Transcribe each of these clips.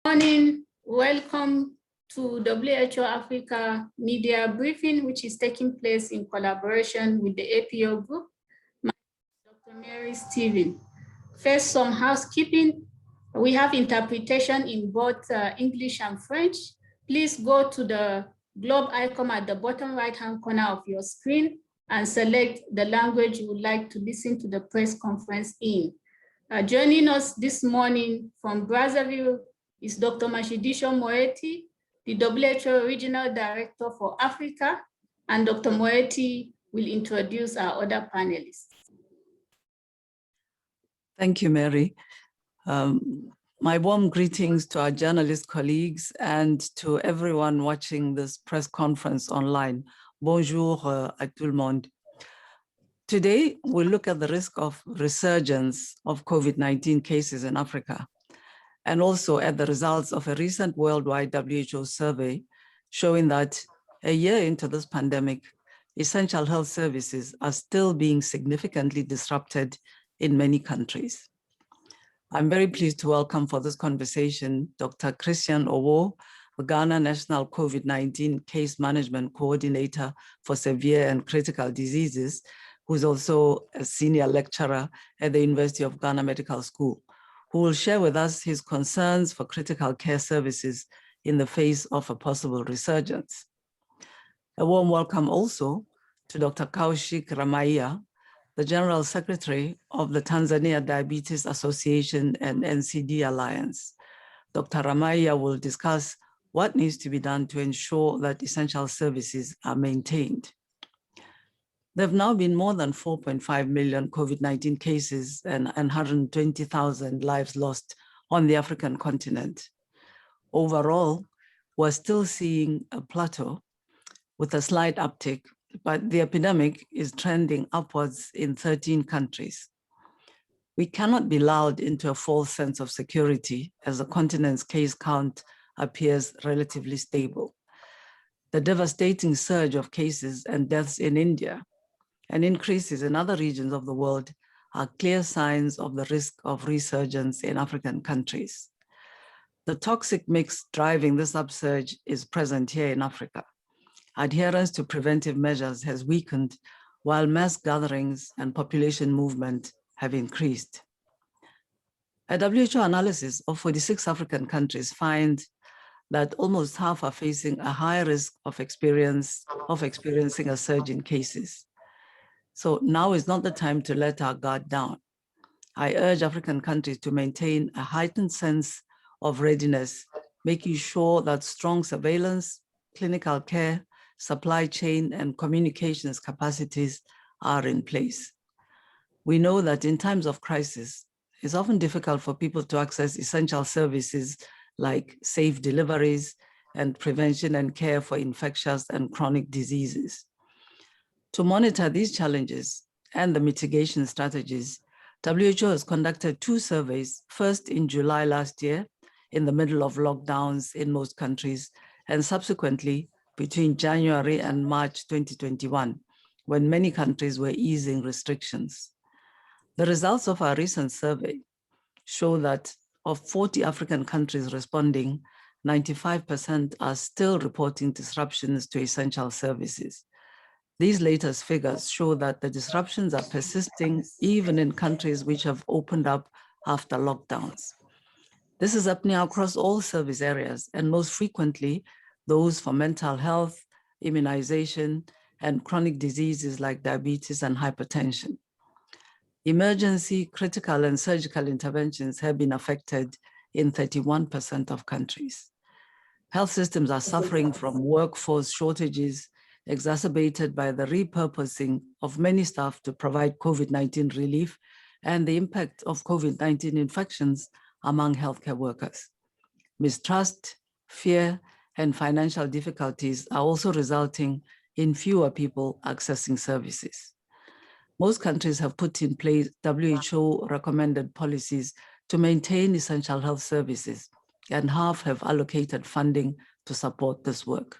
Morning, welcome to WHO Africa Media Briefing, which is taking place in collaboration with the APO Group. My name is Dr. Mary Stephen. First, some housekeeping. We have interpretation in both English and French. Please go to the globe icon at the bottom right-hand corner of your screen and select the language you would like to listen to the press conference in. Joining us this morning from Brazzaville is Dr. Mashidisho Moeti, the WHO Regional Director for Africa, and Dr. Moeti will introduce our other panelists. Thank you, Mary. My warm greetings to our journalist colleagues and to everyone watching this press conference online. Bonjour à tout le monde. Today, we'll look at the risk of resurgence of COVID-19 cases in Africa, and also at the results of a recent worldwide WHO survey showing that a year into this pandemic, essential health services are still being significantly disrupted in many countries. I'm very pleased to welcome for this conversation Dr. Christian Owo, the Ghana National COVID-19 Case Management Coordinator for Severe and Critical Diseases, who's also a senior lecturer at the University of Ghana Medical School, who will share with us his concerns for critical care services in the face of a possible resurgence. A warm welcome also to Dr. Kaushik Ramaiah, the General Secretary of the Tanzania Diabetes Association and NCD Alliance. Dr. Ramaiah will discuss what needs to be done to ensure that essential services are maintained. There have now been more than 4.5 million COVID-19 cases and 120,000 lives lost on the African continent. Overall, we're still seeing a plateau with a slight uptick, but the epidemic is trending upwards in 13 countries. We cannot be lulled into a false sense of security as the continent's case count appears relatively stable. The devastating surge of cases and deaths in India and increases in other regions of the world are clear signs of the risk of resurgence in African countries. The toxic mix driving this upsurge is present here in Africa. Adherence to preventive measures has weakened, while mass gatherings and population movement have increased. A WHO analysis of 46 African countries finds that almost half are facing a high risk of experiencing a surge in cases. So now is not the time to let our guard down. I urge African countries to maintain a heightened sense of readiness, making sure that strong surveillance, clinical care, supply chain, and communications capacities are in place. We know that in times of crisis, it's often difficult for people to access essential services like safe deliveries and prevention and care for infectious and chronic diseases. To monitor these challenges and the mitigation strategies, WHO has conducted 2 surveys, first in July last year, in the middle of lockdowns in most countries, and subsequently between January and March 2021, when many countries were easing restrictions. The results of our recent survey show that of 40 African countries responding, 95% are still reporting disruptions to essential services. These latest figures show that the disruptions are persisting even in countries which have opened up after lockdowns. This is happening across all service areas, and most frequently, those for mental health, immunization, and chronic diseases like diabetes and hypertension. Emergency, critical, and surgical interventions have been affected in 31% of countries. Health systems are suffering from workforce shortages, exacerbated by the repurposing of many staff to provide COVID-19 relief and the impact of COVID-19 infections among healthcare workers. Mistrust, fear, and financial difficulties are also resulting in fewer people accessing services. Most countries have put in place WHO-recommended policies to maintain essential health services, and half have allocated funding to support this work.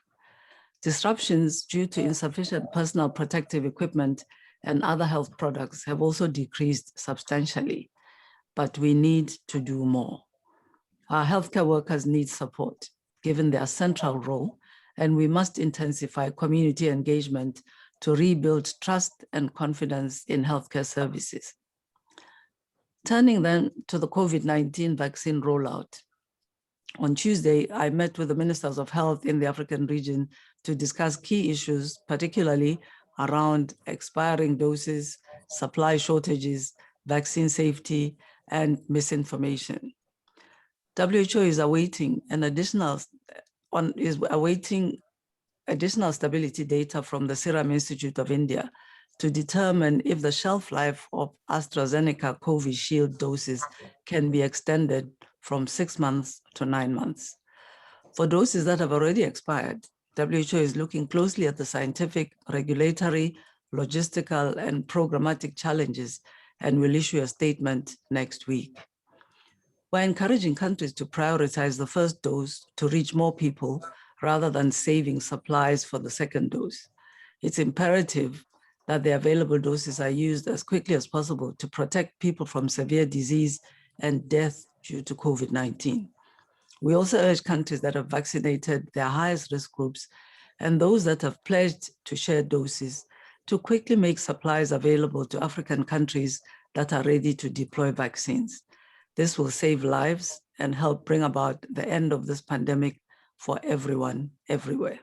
Disruptions due to insufficient personal protective equipment and other health products have also decreased substantially, but we need to do more. Our healthcare workers need support, given their central role, and we must intensify community engagement to rebuild trust and confidence in healthcare services. Turning then to the COVID-19 vaccine rollout. On Tuesday, I met with the ministers of health in the African region to discuss key issues, particularly around expiring doses, supply shortages, vaccine safety, and misinformation. WHO is awaiting additional stability data from the Serum Institute of India to determine if the shelf life of AstraZeneca Covishield doses can be extended from 6 months to 9 months. For doses that have already expired, WHO is looking closely at the scientific, regulatory, logistical, and programmatic challenges and will issue a statement next week. We're encouraging countries to prioritize the first dose to reach more people rather than saving supplies for the second dose. It's imperative that the available doses are used as quickly as possible to protect people from severe disease and death due to COVID-19. We also urge countries that have vaccinated their highest risk groups and those that have pledged to share doses to quickly make supplies available to African countries that are ready to deploy vaccines. This will save lives and help bring about the end of this pandemic for everyone, everywhere.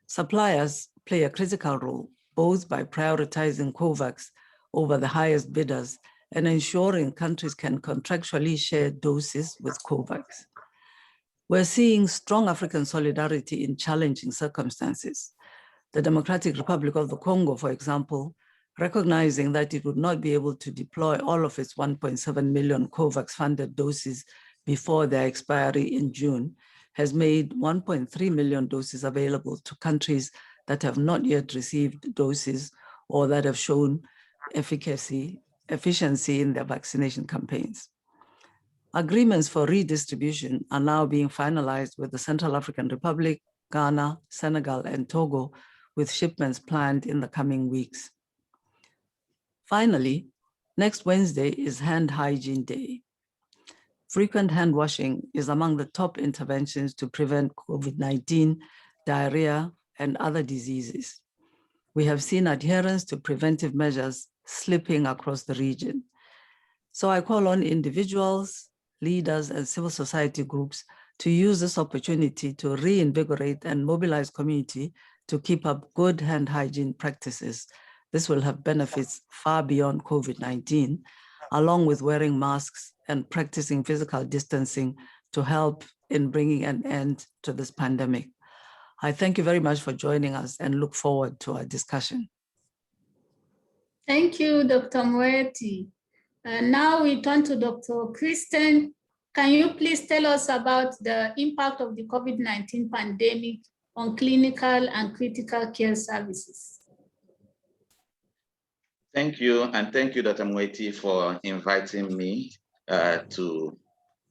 Suppliers play a critical role, both by prioritizing COVAX over the highest bidders and ensuring countries can contractually share doses with COVAX. We're seeing strong African solidarity in challenging circumstances. The Democratic Republic of the Congo, for example, recognizing that it would not be able to deploy all of its 1.7 million COVAX-funded doses before their expiry in June, has made 1.3 million doses available to countries that have not yet received doses or that have shown efficiency in their vaccination campaigns. Agreements for redistribution are now being finalized with the Central African Republic, Ghana, Senegal, and Togo, with shipments planned in the coming weeks. Finally, next Wednesday is Hand Hygiene Day. Frequent hand washing is among the top interventions to prevent COVID-19, diarrhea, and other diseases. We have seen adherence to preventive measures slipping across the region. So I call on individuals, leaders, and civil society groups to use this opportunity to reinvigorate and mobilize community to keep up good hand hygiene practices. This will have benefits far beyond COVID-19, along with wearing masks and practicing physical distancing to help in bringing an end to this pandemic. I thank you very much for joining us and look forward to our discussion. Thank you, Dr. Moeti. Now we turn to Dr. Kristen. Can you please tell us about the impact of the COVID-19 pandemic on clinical and critical care services? Thank you, and thank you, Dr. Moeti, for inviting me to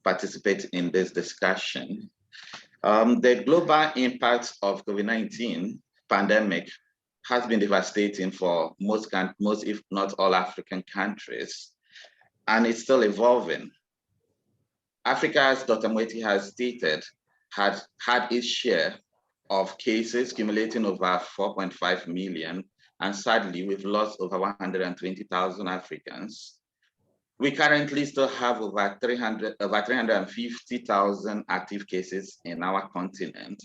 participate in this discussion. The global impact of COVID-19 pandemic has been devastating for most, if not all, African countries, and it's still evolving. Africa, as Dr. Moeti has stated, had its share of cases accumulating over 4.5 million, and sadly, we've lost over 120,000 Africans. We currently still have over 350,000 active cases in our continent,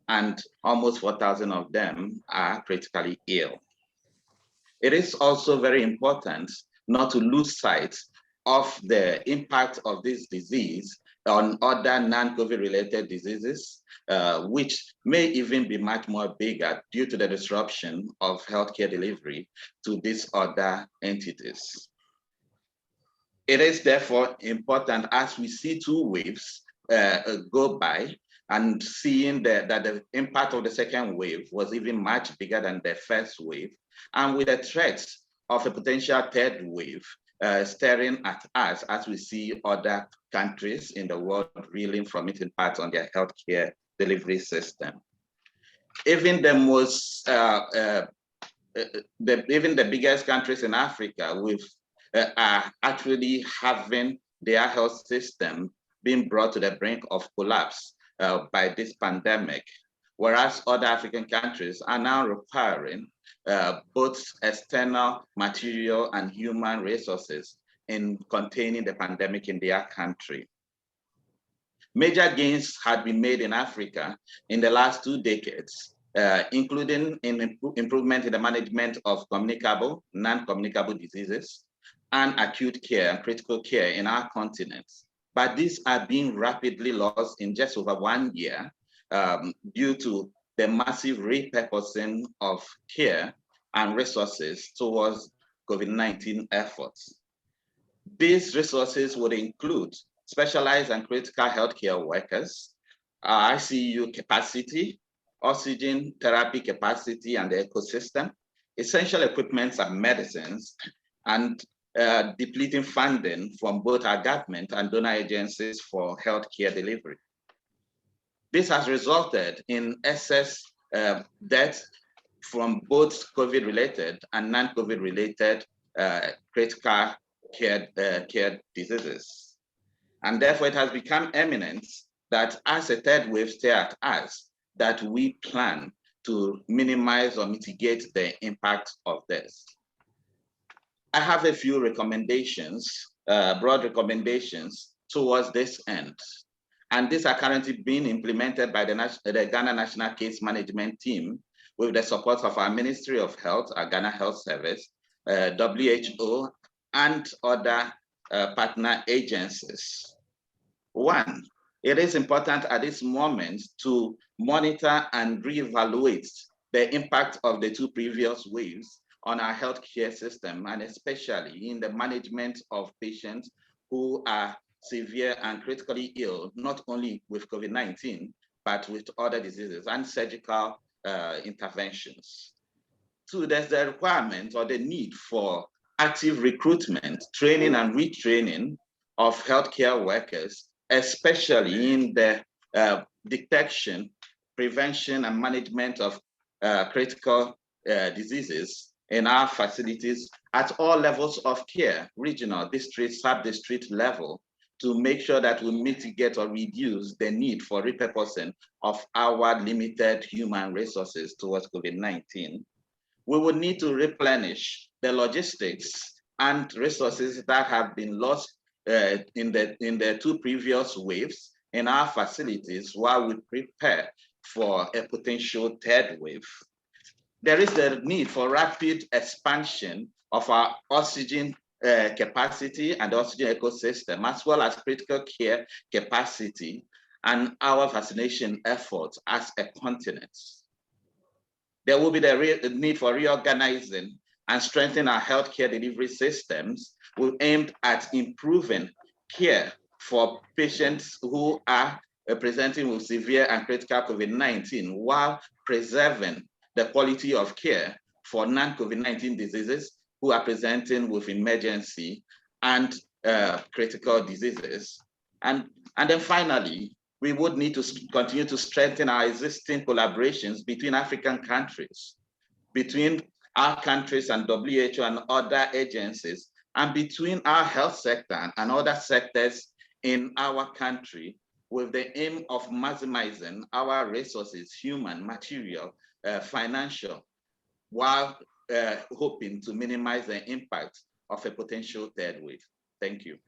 and almost 4,000 of them are critically ill. It is also very important not to lose sight of the impact of this disease on other non-COVID related diseases, which may even be much more bigger due to the disruption of healthcare delivery to these other entities. It is therefore important, as we see two waves go by, and seeing that the impact of the second wave was even much bigger than the first wave, and with the threat of a potential third wave staring at us as we see other countries in the world reeling from it in part on their healthcare delivery system. Even the most, even the biggest countries in Africa are actually having their health system being brought to the brink of collapse by this pandemic, whereas other African countries are now requiring both external material and human resources in containing the pandemic in their country. Major gains had been made in Africa in the last 2 decades, including in improvement in the management of communicable, non-communicable diseases, and acute care and critical care in our continent. But these are being rapidly lost in just over 1 year due to the massive repurposing of care and resources towards COVID-19 efforts. These resources would include specialized and critical healthcare workers, ICU capacity, oxygen therapy capacity and the ecosystem, essential equipment and medicines, and depleting funding from both our government and donor agencies for healthcare delivery. This has resulted in excess deaths from both COVID-related and non-COVID-related critical care diseases. And therefore, it has become eminent that as a third wave stares at us, that we plan to minimize or mitigate the impact of this. I have a few recommendations, broad recommendations towards this end. And these are currently being implemented by the Ghana National Case Management Team with the support of our Ministry of Health, our Ghana Health Service, WHO, and other partner agencies. 1, it is important at this moment to monitor and reevaluate the impact of the 2 previous waves on our healthcare system, and especially in the management of patients who are severe and critically ill, not only with COVID-19, but with other diseases and surgical interventions. 2, there's the requirement or the need for active recruitment, training and retraining of healthcare workers, especially in the detection, prevention, and management of critical diseases in our facilities at all levels of care, regional, district, sub-district level, to make sure that we mitigate or reduce the need for repurposing of our limited human resources towards COVID-19. We would need to replenish the logistics and resources that have been lost in the 2 previous waves in our facilities while we prepare for a potential 3rd wave. There is the need for rapid expansion of our oxygen capacity and oxygen ecosystem, as well as critical care capacity and our vaccination efforts as a continent. There will be the need for reorganizing and strengthening our healthcare delivery systems aimed at improving care for patients who are presenting with severe and critical COVID-19 while preserving the quality of care for non-COVID-19 diseases who are presenting with emergency and critical diseases. And then finally, we would need to continue to strengthen our existing collaborations between African countries, between our countries and WHO and other agencies, and between our health sector and other sectors in our country, with the aim of maximizing our resources, human, material, financial, while hoping to minimize the impact of a potential 3rd wave. Thank you.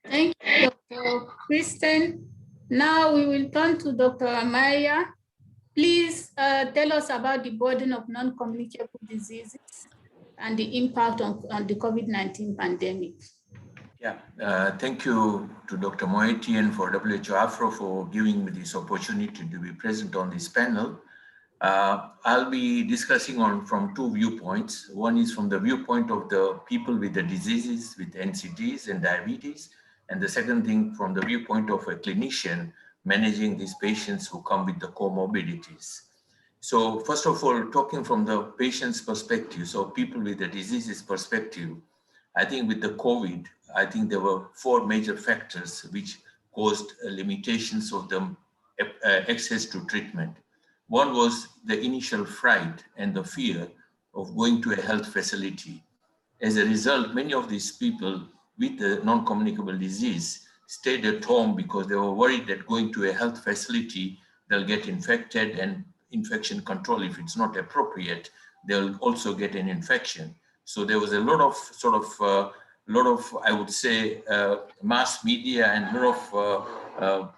Thank you, Dr. Kristen. Now we will turn to Dr. Amaya. Please tell us about the burden of non-communicable diseases and the impact on the COVID-19 pandemic. Yeah, thank you to Dr. Moeti and for WHO Afro for giving me this opportunity to be present on this panel. I'll be discussing from 2 viewpoints. One is from the viewpoint of the people with the diseases, with NCDs and diabetes. And the second thing from the viewpoint of a clinician managing these patients who come with the comorbidities. So first of all, talking from the patient's perspective, so people with the diseases perspective, I think with the COVID, I think there were 4 major factors which caused limitations of the access to treatment. One was the initial fright and the fear of going to a health facility. As a result, many of these people with the non-communicable disease, stayed at home because they were worried that going to a health facility, they'll get infected, and infection control, if it's not appropriate, they'll also get an infection. So there was a lot of I would say, mass media and a lot of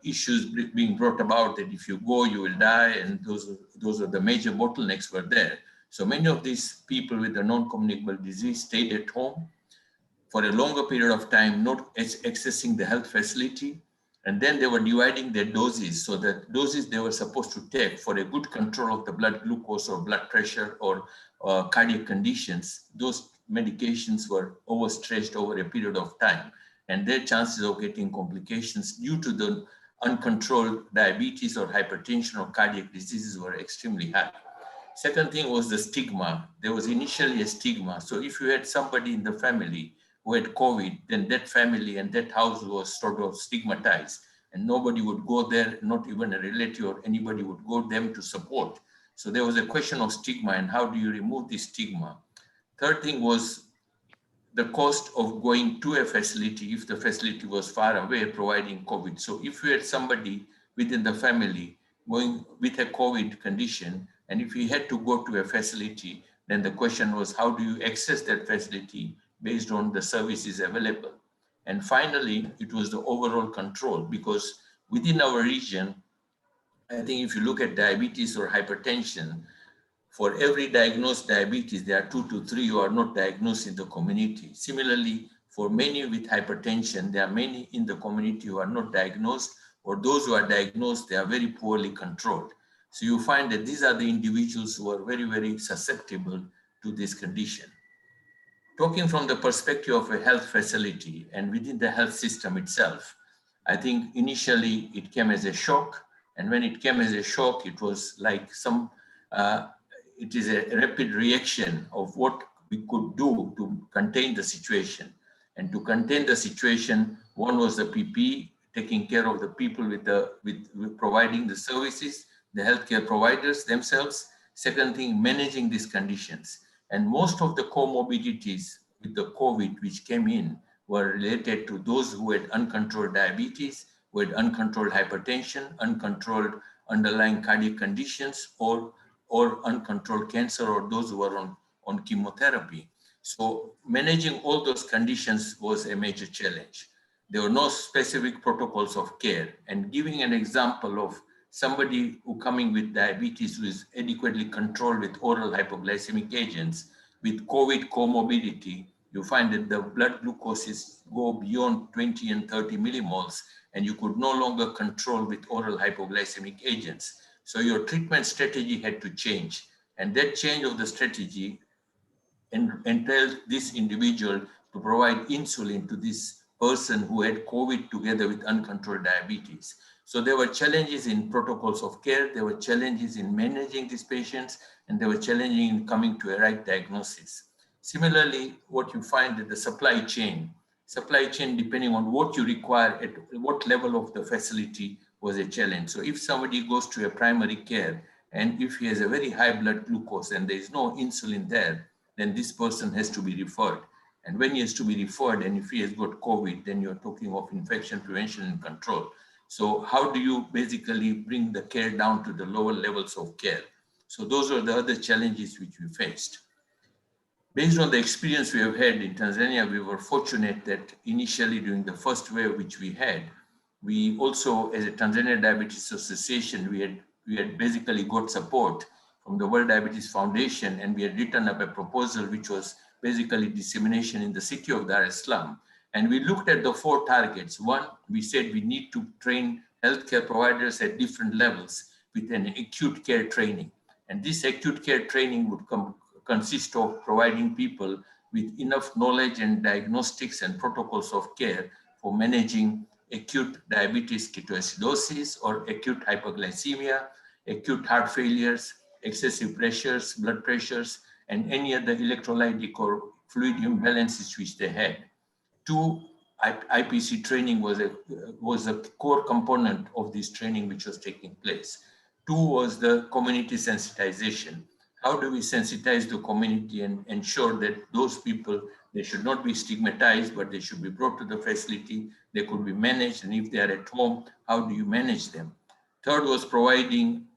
issues being brought about that if you go, you will die, and those are the major bottlenecks were there. So many of these people with the non-communicable disease stayed at home for a longer period of time, not accessing the health facility. And then they were dividing their doses. So the doses they were supposed to take for a good control of the blood glucose or blood pressure or cardiac conditions, those medications were overstretched over a period of time. And their chances of getting complications due to the uncontrolled diabetes or hypertension or cardiac diseases were extremely high. Second thing was the stigma. There was initially a stigma. So if you had somebody in the family who had COVID, then that family and that house was sort of stigmatized, and nobody would go there, not even a relative or anybody would go them to support. So there was a question of stigma, and how do you remove this stigma? Third thing was the cost of going to a facility if the facility was far away providing COVID. So if you had somebody within the family going with a COVID condition, and if he had to go to a facility, then the question was, how do you access that facility based on the services available? And finally, it was the overall control, because within our region, I think if you look at diabetes or hypertension, for every diagnosed diabetes, there are 2 to 3 who are not diagnosed in the community. Similarly, for many with hypertension, there are many in the community who are not diagnosed, or those who are diagnosed, they are very poorly controlled. So you find that these are the individuals who are very, very susceptible to this condition. Talking from the perspective of a health facility and within the health system itself, I think initially it came as a shock. And when it came as a shock, it was like it is a rapid reaction of what we could do to contain the situation. And to contain the situation, one was the PPE, taking care of the people with providing the services, the healthcare providers themselves. Second thing, managing these conditions. And most of the comorbidities with the COVID which came in were related to those who had uncontrolled diabetes, who had uncontrolled hypertension, uncontrolled underlying cardiac conditions, or uncontrolled cancer, or those who were on chemotherapy. So managing all those conditions was a major challenge. There were no specific protocols of care. And giving an example of somebody who coming with diabetes who is adequately controlled with oral hypoglycemic agents, with COVID comorbidity, you find that the blood glucoses go beyond 20 and 30 millimoles, and you could no longer control with oral hypoglycemic agents. So your treatment strategy had to change. And that change of the strategy entailed this individual to provide insulin to this person who had COVID together with uncontrolled diabetes. So there were challenges in protocols of care, there were challenges in managing these patients, and there were challenges in coming to a right diagnosis. Similarly, what you find that the supply chain depending on what you require at what level of the facility was a challenge. So if somebody goes to a primary care and if he has a very high blood glucose and there is no insulin there, then this person has to be referred. And when he has to be referred, and if he has got COVID, then you're talking of infection prevention and control. So how do you basically bring the care down to the lower levels of care? So those are the other challenges which we faced. Based on the experience we have had in Tanzania, we were fortunate that initially during the first wave which we had, we also, as a Tanzania Diabetes Association, we had basically got support from the World Diabetes Foundation, and we had written up a proposal which was basically dissemination in the city of Dar es Salaam. And we looked at the 4 targets. One, we said we need to train healthcare providers at different levels with an acute care training. And this acute care training would consist of providing people with enough knowledge and diagnostics and protocols of care for managing acute diabetes ketoacidosis or acute hypoglycemia, acute heart failures, excessive pressures, blood pressures, and any other electrolytic or fluid imbalances which they had. 2, IPC training was a core component of this training which was taking place. 2 was the community sensitization. How do we sensitize the community and ensure that those people They should not be stigmatized, but they should be brought to the facility. They could be managed, and if they are at home, how do you manage them? Third was providing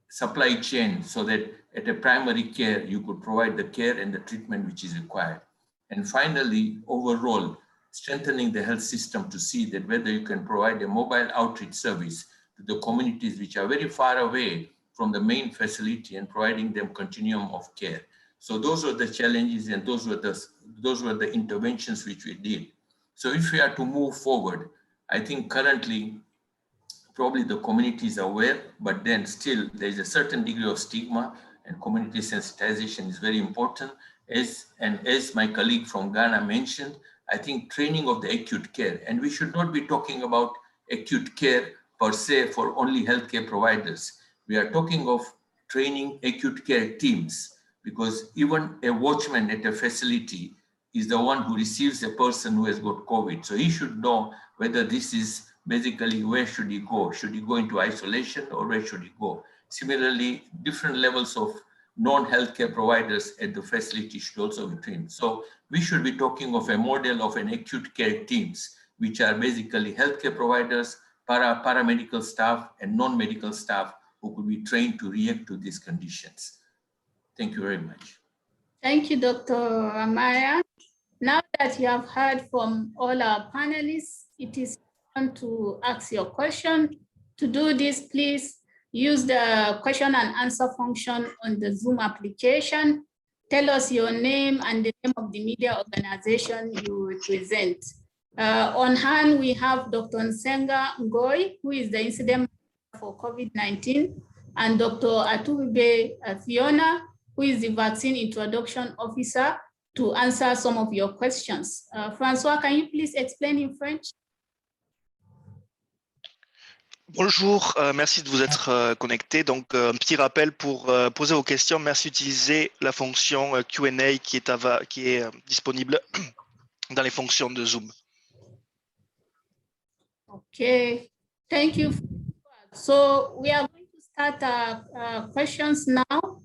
supply chain so that at a primary care, you could provide the care and the treatment which is required. And finally, overall, strengthening the health system to see that whether you can provide a mobile outreach service to the communities which are very far away from the main facility and providing them continuum of care. So those were the challenges and those were the interventions which we did. So if we are to move forward, I think currently probably the community is aware, but then still there's a certain degree of stigma, and community sensitization is very important. As my colleague from Ghana mentioned, I think training of the acute care, and we should not be talking about acute care per se for only healthcare providers. We are talking of training acute care teams, because even a watchman at a facility is the one who receives a person who has got COVID. So he should know whether this is basically where should he go? Should he go into isolation or where should he go? Similarly, different levels of non-healthcare providers at the facility should also be trained. So we should be talking of a model of an acute care teams, which are basically healthcare providers, paramedical staff, and non-medical staff who could be trained to react to these conditions. Thank you very much. Thank you, Dr. Amaya. Now that you have heard from all our panelists, it is time to ask your question. To do this, please use the question and answer function on the Zoom application. Tell us your name and the name of the media organization you represent. On hand, we have Dr. Nsenga Ngoy, who is the incident for COVID-19, and Dr. Atubibe Fiona, who is the vaccine introduction officer, to answer some of your questions. François, can you please explain in French? Bonjour, merci de vous être connecté. Donc, un petit rappel pour poser vos questions. Merci d'utiliser la fonction Q&A qui est disponible dans les fonctions de Zoom. Okay, thank you. So we are going to start questions now.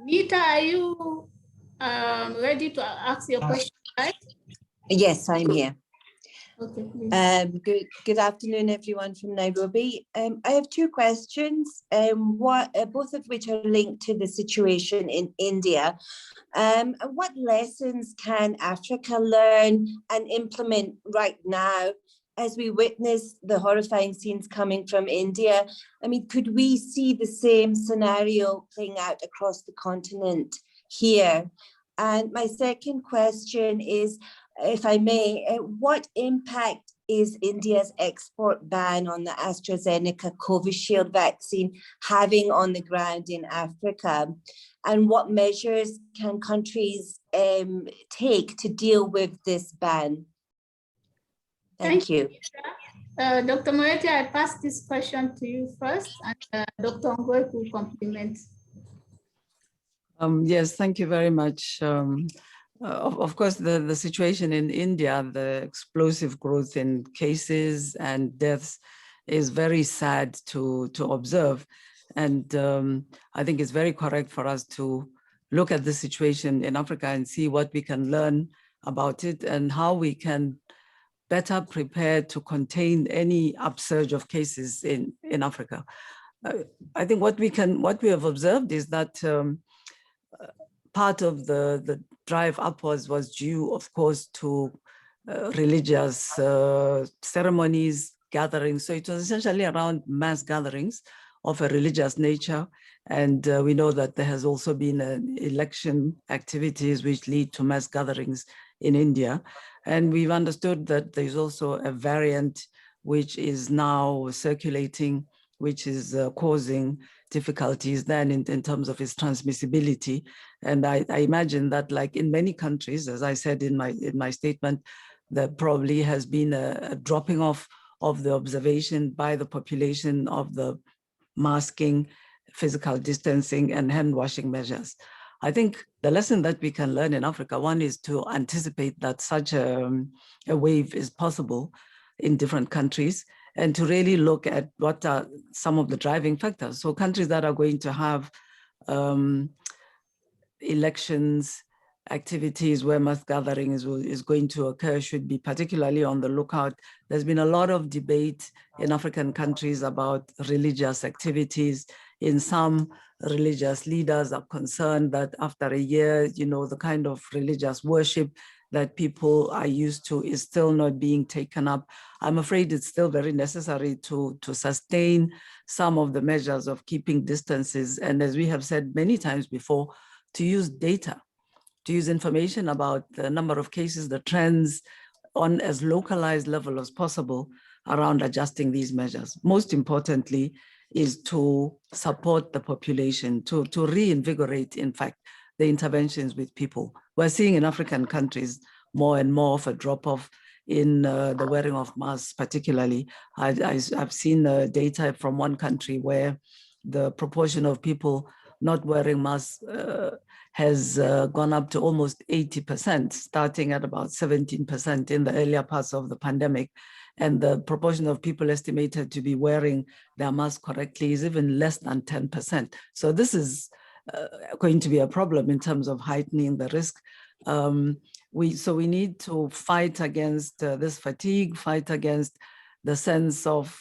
Nita, are you ready to ask your question, right? Yes, I'm here. Okay, please. Good afternoon, everyone from Nairobi. I have two questions, both of which are linked to the situation in India. What lessons can Africa learn and implement right now as we witness the horrifying scenes coming from India? I mean, could we see the same scenario playing out across the continent here? And my second question is, if I may, what impact is India's export ban on the AstraZeneca Covishield vaccine having on the ground in Africa? And what measures can countries take to deal with this ban? Thank you. Dr. Moeti, I pass this question to you first, and Dr. Ngoy will complement. Yes, thank you very much. Of course, the situation in India, the explosive growth in cases and deaths is very sad to observe. And I think it's very correct for us to look at the situation in Africa and see what we can learn about it and how we can better prepare to contain any upsurge of cases in Africa. I think what we have observed is that part of the drive upwards was due, of course, to religious ceremonies, gatherings. So it was essentially around mass gatherings of a religious nature. And we know that there has also been election activities which lead to mass gatherings in India. And we've understood that there's also a variant which is now circulating, which is causing difficulties then in terms of its transmissibility. And I imagine that, like in many countries, as I said in my statement, there probably has been a dropping off of the observation by the population of the masking, physical distancing, and hand washing measures. I think the lesson that we can learn in Africa, one is to anticipate that such a wave is possible in different countries, and to really look at what are some of the driving factors. So countries that are going to have elections, activities where mass gathering is going to occur should be particularly on the lookout. There's been a lot of debate in African countries about religious activities. In some, religious leaders are concerned that after a year, the kind of religious worship that people are used to is still not being taken up. I'm afraid it's still very necessary to sustain some of the measures of keeping distances. And as we have said many times before, to use data, to use information about the number of cases, the trends on as localized level as possible around adjusting these measures. Most importantly is to support the population, to reinvigorate, in fact, the interventions with people. We're seeing in African countries more and more of a drop-off in the wearing of masks, particularly. I've seen data from one country where the proportion of people not wearing masks has gone up to almost 80%, starting at about 17% in the earlier parts of the pandemic. And the proportion of people estimated to be wearing their mask correctly is even less than 10%. So this is going to be a problem in terms of heightening the risk. So we need to fight against this fatigue, fight against the sense of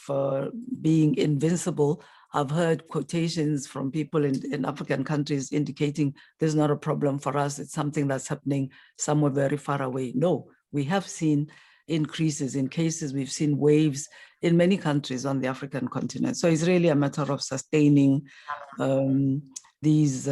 being invincible. I've heard quotations from people in African countries indicating this is not a problem for us. It's something that's happening somewhere very far away. No, we have seen increases in cases. We've seen waves in many countries on the African continent. So it's really a matter of sustaining these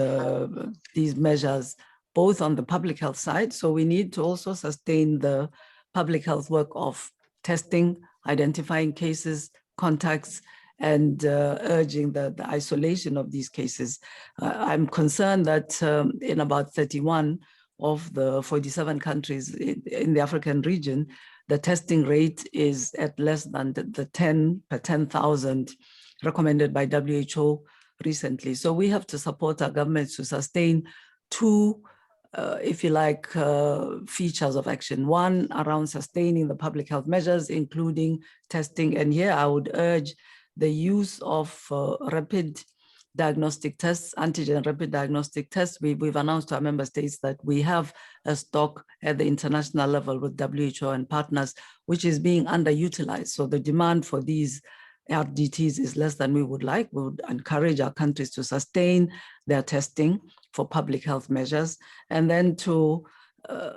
measures, both on the public health side. So we need to also sustain the public health work of testing, identifying cases, contacts, and urging the isolation of these cases. I'm concerned that in about 31 of the 47 countries in the African region, the testing rate is at less than the 10 per 10,000 recommended by WHO recently. So we have to support our governments to sustain two, if you like, features of action. One, around sustaining the public health measures, including testing. And here I would urge the use of rapid diagnostic tests, antigen rapid diagnostic tests. We've announced to our member states that we have a stock at the international level with WHO and partners, which is being underutilized. So the demand for these RDTs is less than we would like. We would encourage our countries to sustain their testing for public health measures, and then to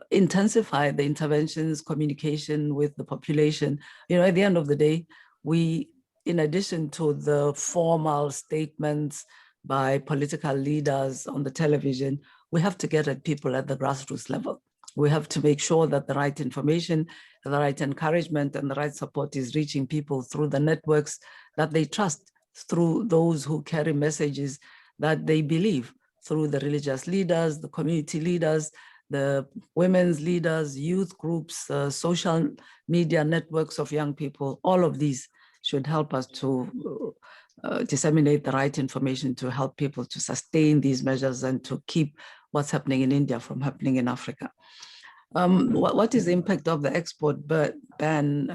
intensify the interventions, communication with the population. At the end of the day, in addition to the formal statements by political leaders on the television, we have to get at people at the grassroots level. We have to make sure that the right information, the right encouragement, and the right support is reaching people through the networks that they trust, through those who carry messages that they believe, through the religious leaders, the community leaders, the women's leaders, youth groups, social media networks of young people. All of these should help us to disseminate the right information to help people to sustain these measures and to keep what's happening in India from happening in Africa. What is the impact of the export ban?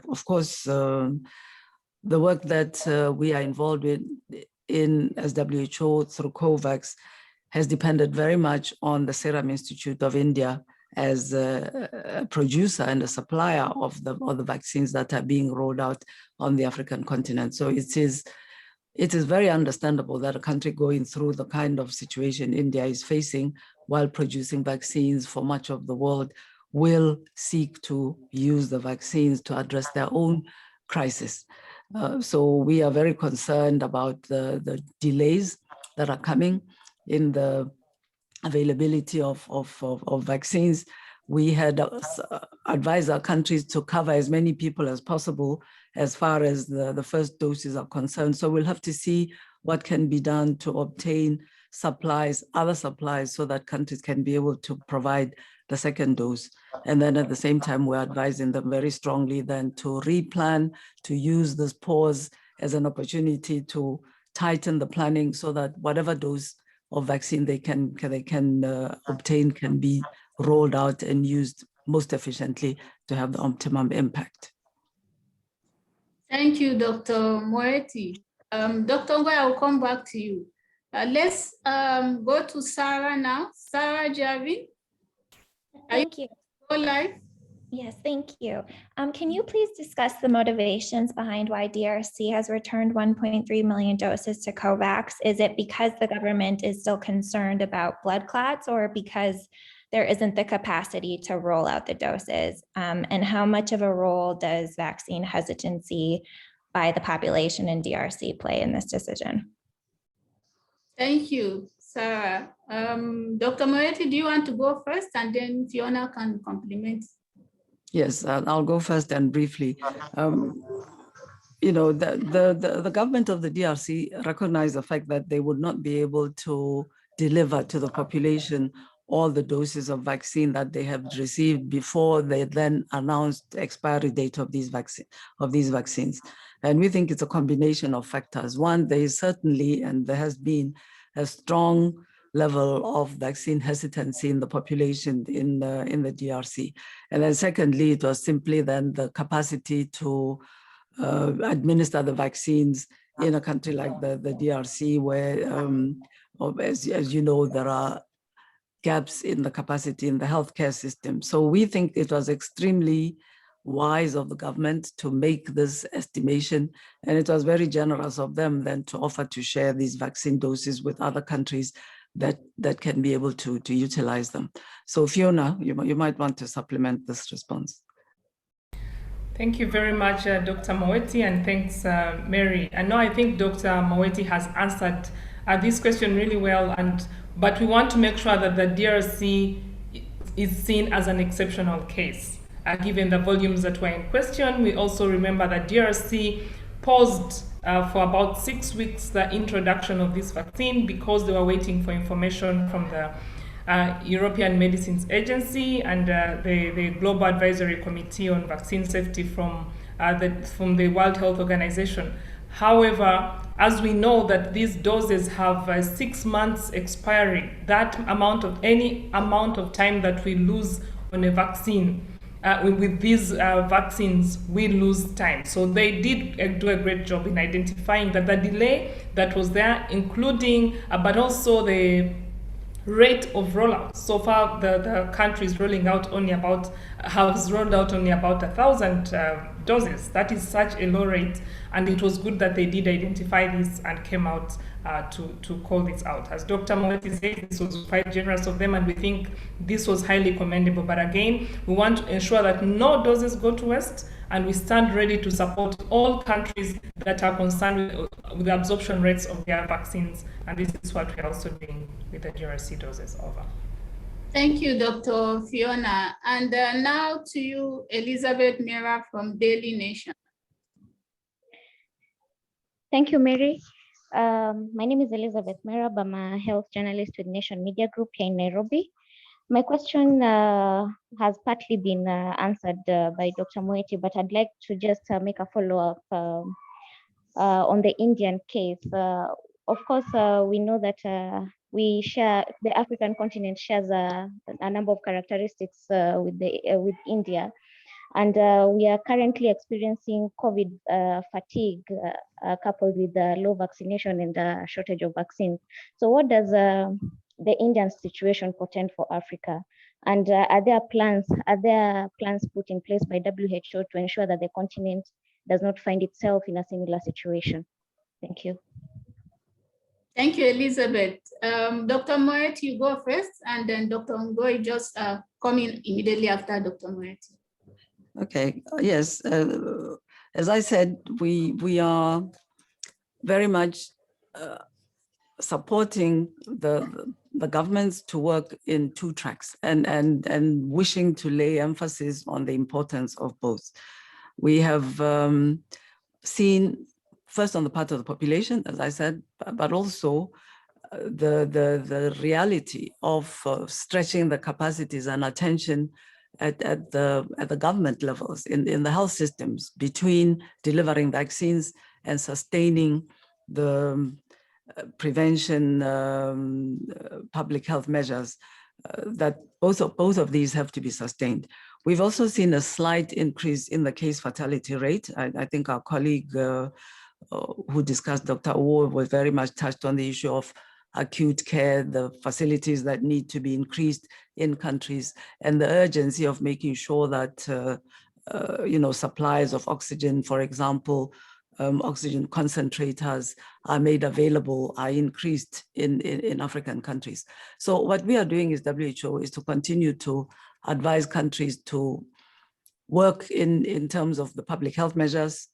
Of course, the work that we are involved in as WHO through COVAX has depended very much on the Serum Institute of India as a producer and a supplier of the vaccines that are being rolled out on the African continent. So it is very understandable that a country going through the kind of situation India is facing while producing vaccines for much of the world will seek to use the vaccines to address their own crisis. So we are very concerned about the delays that are coming in the availability of vaccines. We had advised our countries to cover as many people as possible as far as the first doses are concerned. So we'll have to see what can be done to obtain supplies, other supplies, so that countries can be able to provide the second dose. And then at the same time, we're advising them very strongly then to replan, to use this pause as an opportunity to tighten the planning so that whatever dose of vaccine they can obtain can be rolled out and used most efficiently to have the optimum impact. Thank you, Dr. Moeti. Dr. Ngoy, I'll come back to you. Let's go to Sarah now. Sarah Javin. Thank you. Go live. Yes, thank you. Can you please discuss the motivations behind why DRC has returned 1.3 million doses to COVAX? Is it because the government is still concerned about blood clots, or because there isn't the capacity to roll out the doses? And how much of a role does vaccine hesitancy by the population in DRC play in this decision? Thank you, Sarah. Dr. Moeti, do you want to go first, and then Fiona can complement? Yes, I'll go first and briefly. You know, the government of the DRC recognized the fact that they would not be able to deliver to the population all the doses of vaccine that they have received before they then announced the expiry date of these vaccines. And we think it's a combination of factors. One, there is certainly, and there has been a strong level of vaccine hesitancy in the population in the DRC. And then secondly, it was simply then the capacity to administer the vaccines in a country like the DRC, where, as you know, there are gaps in the capacity in the healthcare system. So we think it was extremely wise of the government to make this estimation, and it was very generous of them then to offer to share these vaccine doses with other countries that can be able to utilize them. So Fiona, you might want to supplement this response. Thank you very much, Dr. Moeti, and thanks, Mary. And now I think Dr. Moeti has answered this question really well, but we want to make sure that the DRC is seen as an exceptional case. Given the volumes that were in question, we also remember that DRC paused for about 6 weeks the introduction of this vaccine because they were waiting for information from the European Medicines Agency and the Global Advisory Committee on Vaccine Safety from the World Health Organization. However, as we know that these doses have 6 months expiry, any amount of time that we lose on a vaccine, with these vaccines, we lose time. So they did do a great job in identifying that the delay that was there, including, but also the rate of rollout. So far, the country is rolling out has rolled out only about 1,000 doses. That is such a low rate, and it was good that they did identify this and came out to call this out. As Dr. Moeti said, this was quite generous of them, and we think this was highly commendable. But again, we want to ensure that no doses go to waste, and we stand ready to support all countries that are concerned with the absorption rates of their vaccines, and this is what we're also doing with the DRC doses. Over. Thank you, Dr. Fiona. And now to you, Elizabeth Mera from Daily Nation. Thank you, Mary. My name is Elizabeth Mera. I'm a health journalist with Nation Media Group here in Nairobi. My question has partly been answered by Dr. Moeti, but I'd like to just make a follow-up on the Indian case. Of course, we know that the African continent shares a number of characteristics with India. And we are currently experiencing COVID fatigue coupled with low vaccination and the shortage of vaccines. So what does the Indian situation portend for Africa? And are there plans put in place by WHO to ensure that the continent does not find itself in a similar situation? Thank you. Thank you, Elizabeth. Dr. Moeti, you go first, and then Dr. Ngoi just come in immediately after Dr. Moeti. Okay, yes, as I said, we are very much supporting the governments to work in 2 tracks and wishing to lay emphasis on the importance of both. We have seen, first on the part of the population, as I said, but also the reality of stretching the capacities and attention at the government levels in the health systems between delivering vaccines and sustaining the prevention public health measures, that both of these have to be sustained. We've also seen a slight increase in the case fatality rate. I think our colleague who discussed, Dr. Owo, was very much touched on the issue of acute care, the facilities that need to be increased in countries, and the urgency of making sure that supplies of oxygen, for example, oxygen concentrators are made available, are increased in African countries. So what we are doing as WHO is to continue to advise countries to work in terms of the public health measures,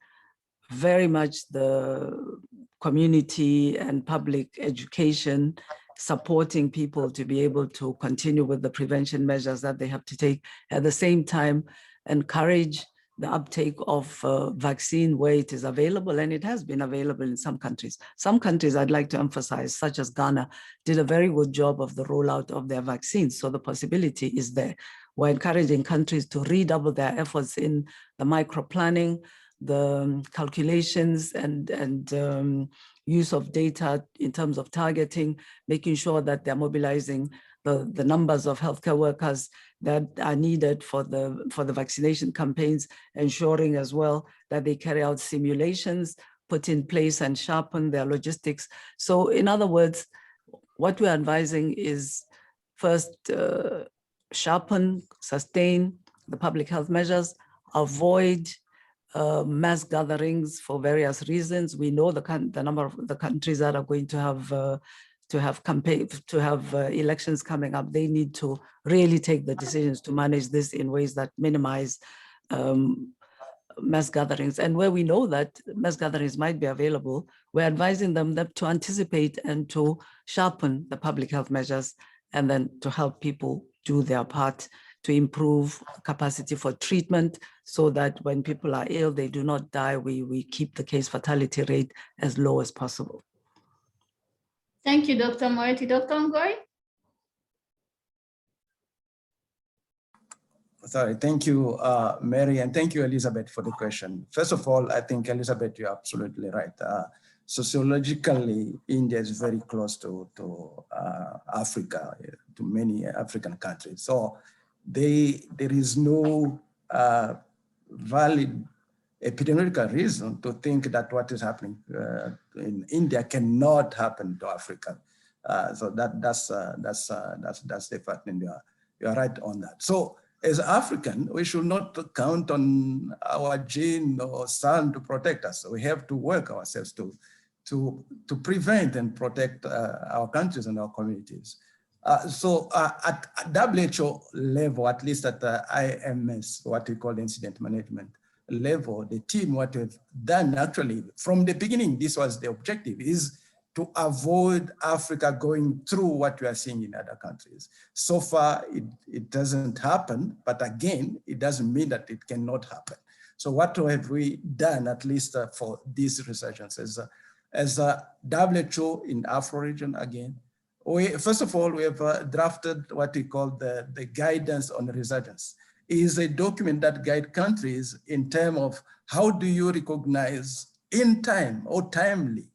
very much the community and public education, supporting people to be able to continue with the prevention measures that they have to take. At the same time, encourage the uptake of vaccine where it is available, and it has been available in some countries. Some countries I'd like to emphasize, such as Ghana, did a very good job of the rollout of their vaccines, so the possibility is there. We're encouraging countries to redouble their efforts in the micro-planning, the calculations and use of data in terms of targeting, making sure that they're mobilizing the numbers of healthcare workers that are needed for the vaccination campaigns, ensuring as well that they carry out simulations, put in place and sharpen their logistics. So in other words, what we're advising is first, sharpen, sustain the public health measures, avoid mass gatherings for various reasons. We know the number of the countries that are going to have elections coming up. They need to really take the decisions to manage this in ways that minimize mass gatherings. And where we know that mass gatherings might be available, we're advising them to anticipate and to sharpen the public health measures, and then to help people do their part to improve capacity for treatment, so that when people are ill, they do not die. We keep the case fatality rate as low as possible. Thank you, Dr. Moeti. Dr. Ngoy? Sorry, thank you, Mary, and thank you, Elizabeth, for the question. First of all, I think, Elizabeth, you're absolutely right. Sociologically, India is very close to Africa, to many African countries. So there is no valid epidemiological reason to think that what is happening in India cannot happen to Africa. So that's the fact, and you're right on that. So as African, we should not count on our gene or sun to protect us. So we have to work ourselves to prevent and protect our countries and our communities. So at WHO level, at least at the IMS, what we call incident management level, the team, what we've done actually from the beginning, this was the objective, is to avoid Africa going through what we are seeing in other countries. So far, it doesn't happen, but again, it doesn't mean that it cannot happen. So what have we done, at least for these resurgences? As a WHO in Afro region, again, first of all, we have drafted what we call the guidance on resurgence. It is a document that guides countries in terms of how do you recognize in time or timely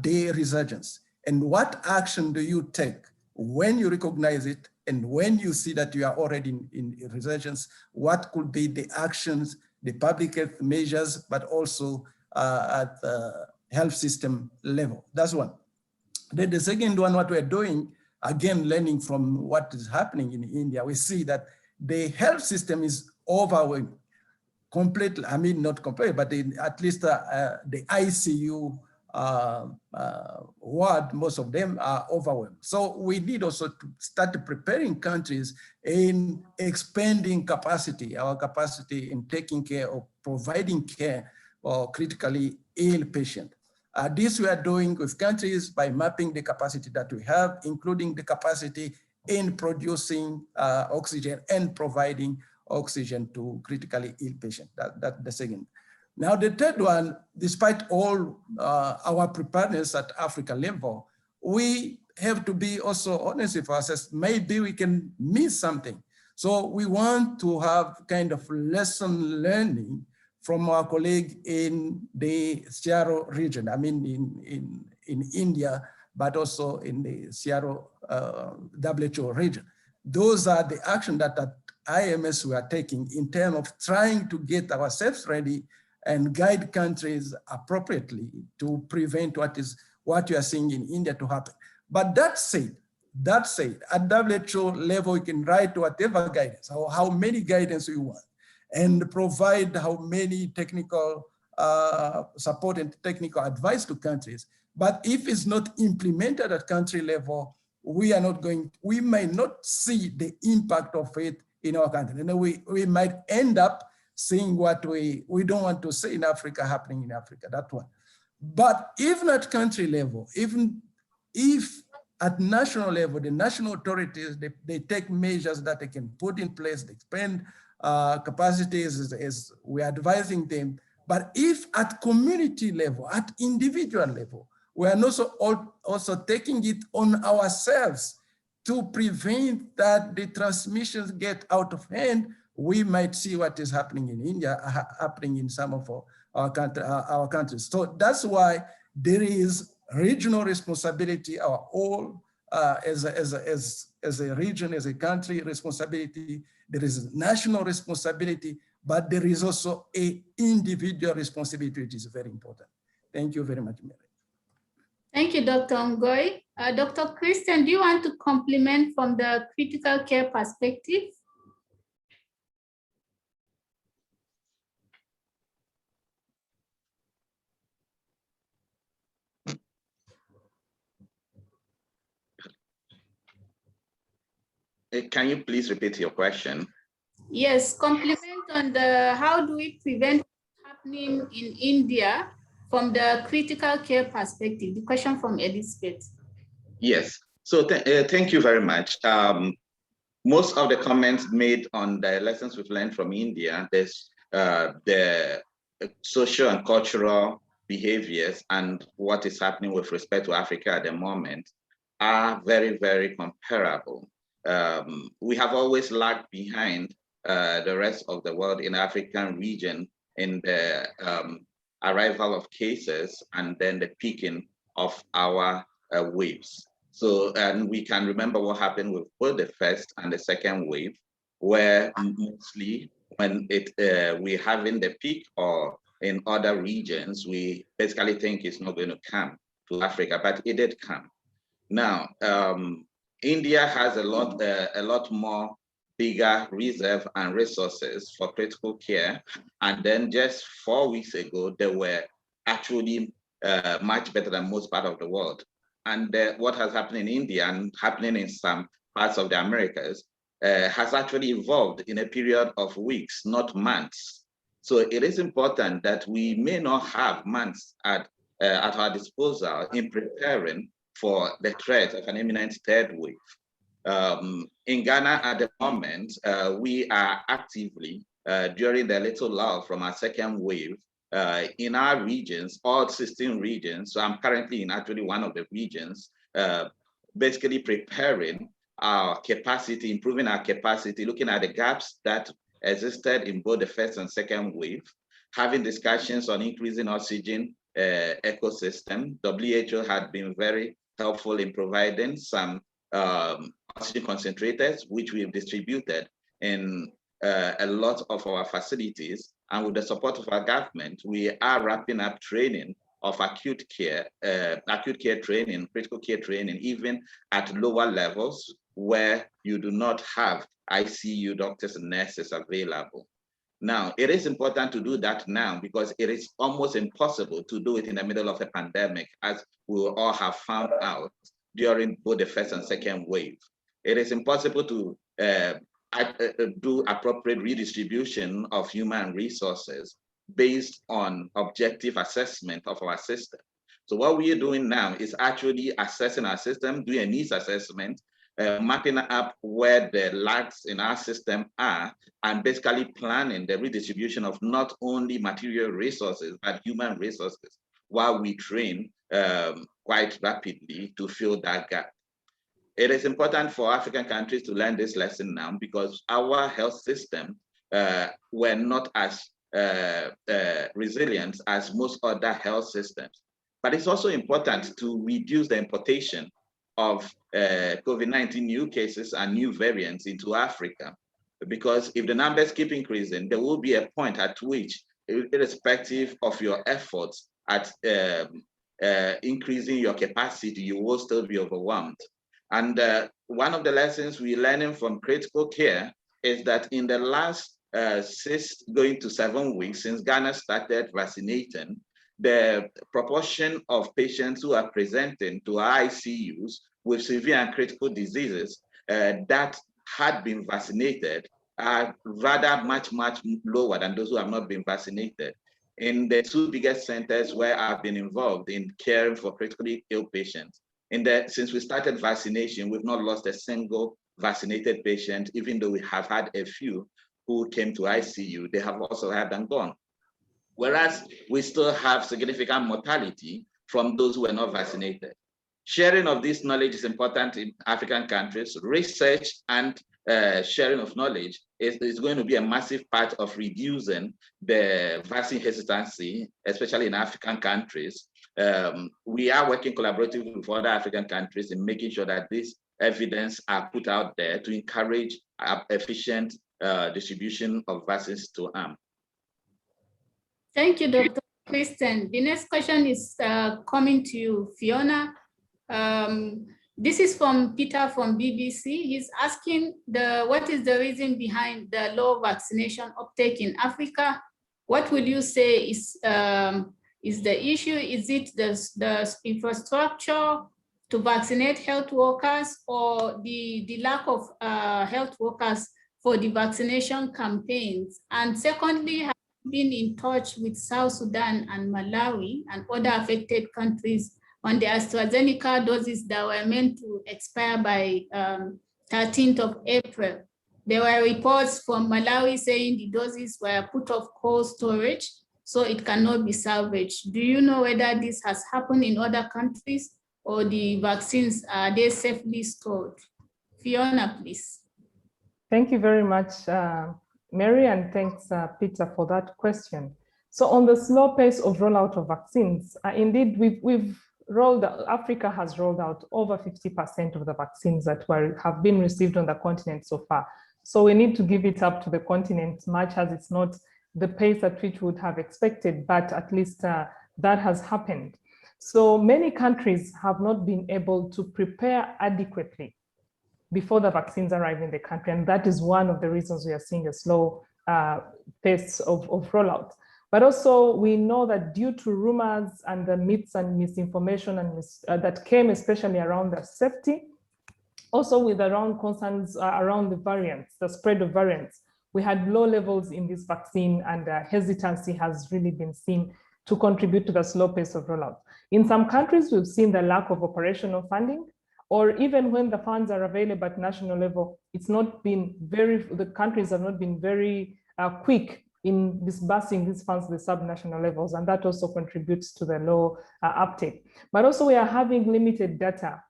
the resurgence, and what action do you take when you recognize it, and when you see that you are already in resurgence, what could be the actions, the public health measures, but also at the health system level. That's one. Then the second one, what we're doing, again, learning from what is happening in India, we see that the health system is overwhelmed completely. I mean, not completely, but at least the ICU ward, most of them are overwhelmed. So we need also to start preparing countries in expanding capacity, our capacity in taking care of providing care for critically ill patients. This we are doing with countries by mapping the capacity that we have, including the capacity in producing oxygen and providing oxygen to critically ill patients. That's the second. Now, the third one, despite all our preparedness at Africa level, we have to be also honest with ourselves. Maybe we can miss something. So we want to have kind of lesson learning from our colleague in the Seattle region, I mean in India, but also in the Seattle WHO region. Those are the actions that at IMS we are taking in terms of trying to get ourselves ready and guide countries appropriately to prevent what you are seeing in India to happen. But that said, at WHO level, we can write whatever guidance, or how many guidance we want, and provide how many technical support and technical advice to countries. But if it's not implemented at country level, we might not see the impact of it in our country. And we might end up seeing what we don't want to see in Africa happening in Africa, that one. But even at country level, even if at national level, the national authorities, they take measures that they can put in place, they expand capacities as we're advising them. But if at community level, at individual level, we are also taking it on ourselves to prevent that the transmissions get out of hand, we might see what is happening in India, happening in some of our countries. So that's why there is regional responsibility, our all as a region, as a country responsibility. There is national responsibility, but there is also an individual responsibility, which is very important. Thank you very much, Mary. Thank you, Dr. Ngoy. Dr. Christian, do you want to complement from the critical care perspective? Can you please repeat your question? Yes, complement on the how do we prevent what's happening in India from the critical care perspective? The question from Elizabeth. Yes, so thank you very much. Most of the comments made on the lessons we've learned from India, there's the social and cultural behaviors and what is happening with respect to Africa at the moment are very, very comparable. We have always lagged behind the rest of the world in the African region in the arrival of cases and then the peaking of our waves. So, and we can remember what happened with both the first and the second wave, where mostly when we're having the peak or in other regions, we basically think it's not going to come to Africa, but it did come. Now, India has a lot more bigger reserve and resources for critical care. And then just 4 weeks ago, they were actually much better than most part of the world. And what has happened in India and happening in some parts of the Americas has actually evolved in a period of weeks, not months. So it is important that we may not have months at our disposal in preparing for the threat of an imminent third wave. In Ghana at the moment, we are actively, during the little lull from our second wave, in our regions, all 16 regions, so I'm currently in actually one of the regions, basically preparing our capacity, improving our capacity, looking at the gaps that existed in both the first and second wave, having discussions on increasing oxygen ecosystem. WHO had been very helpful in providing some oxygen concentrators, which we've distributed in a lot of our facilities. And with the support of our government, we are wrapping up training of acute care training, critical care training, even at lower levels where you do not have ICU doctors and nurses available. Now, it is important to do that now because it is almost impossible to do it in the middle of a pandemic, as we will all have found out during both the first and second wave. It is impossible to do appropriate redistribution of human resources based on objective assessment of our system. So what we are doing now is actually assessing our system, doing a needs assessment, mapping up where the lags in our system are, and basically planning the redistribution of not only material resources, but human resources, while we train quite rapidly to fill that gap. It is important for African countries to learn this lesson now because our health system were not as resilient as most other health systems. But it's also important to reduce the importation of COVID-19 new cases and new variants into Africa. Because if the numbers keep increasing, there will be a point at which, irrespective of your efforts at increasing your capacity, you will still be overwhelmed. And one of the lessons we're learning from critical care is that in the last 6 going to 7 weeks since Ghana started vaccinating, the proportion of patients who are presenting to ICUs with severe and critical diseases that had been vaccinated are rather much lower than those who have not been vaccinated. In the 2 biggest centers where I've been involved in caring for critically ill patients, since we started vaccination, we've not lost a single vaccinated patient, even though we have had a few who came to ICU. They have also had and gone. Whereas we still have significant mortality from those who are not vaccinated. Sharing of this knowledge is important in African countries. Research and sharing of knowledge is going to be a massive part of reducing the vaccine hesitancy, especially in African countries. We are working collaboratively with other African countries in making sure that this evidence are put out there to encourage efficient distribution of vaccines to arm. Thank you, Dr. Kristen. The next question is coming to you, Fiona. This is from Peter from BBC. He's asking what is the reason behind the low vaccination uptake in Africa? What would you say is the issue? Is it the infrastructure to vaccinate health workers, or the lack of health workers for the vaccination campaigns? And secondly, have you been in touch with South Sudan and Malawi and other affected countries on the AstraZeneca doses that were meant to expire by 13th of April? There were reports from Malawi saying the doses were put off cold storage, so it cannot be salvaged. Do you know whether this has happened in other countries, or the vaccines, are they safely stored? Fiona, please. Thank you very much, Mary, and thanks, Peter, for that question. So on the slow pace of rollout of vaccines, indeed, Africa has rolled out over 50% of the vaccines that have been received on the continent so far. So we need to give it up to the continent, much as it's not the pace at which we would have expected, but at least that has happened. So many countries have not been able to prepare adequately before the vaccines arrive in the country. And that is one of the reasons we are seeing a slow pace of rollout. But also we know that due to rumors and the myths and misinformation that came especially around the safety, also with around concerns around the variants, the spread of variants, we had low levels in this vaccine, and hesitancy has really been seen to contribute to the slow pace of rollout. In some countries, we've seen the lack of operational funding, or even when the funds are available at national level, the countries have not been very quick in disbursing these funds to the subnational levels, and that also contributes to the low uptake. But also we are having limited data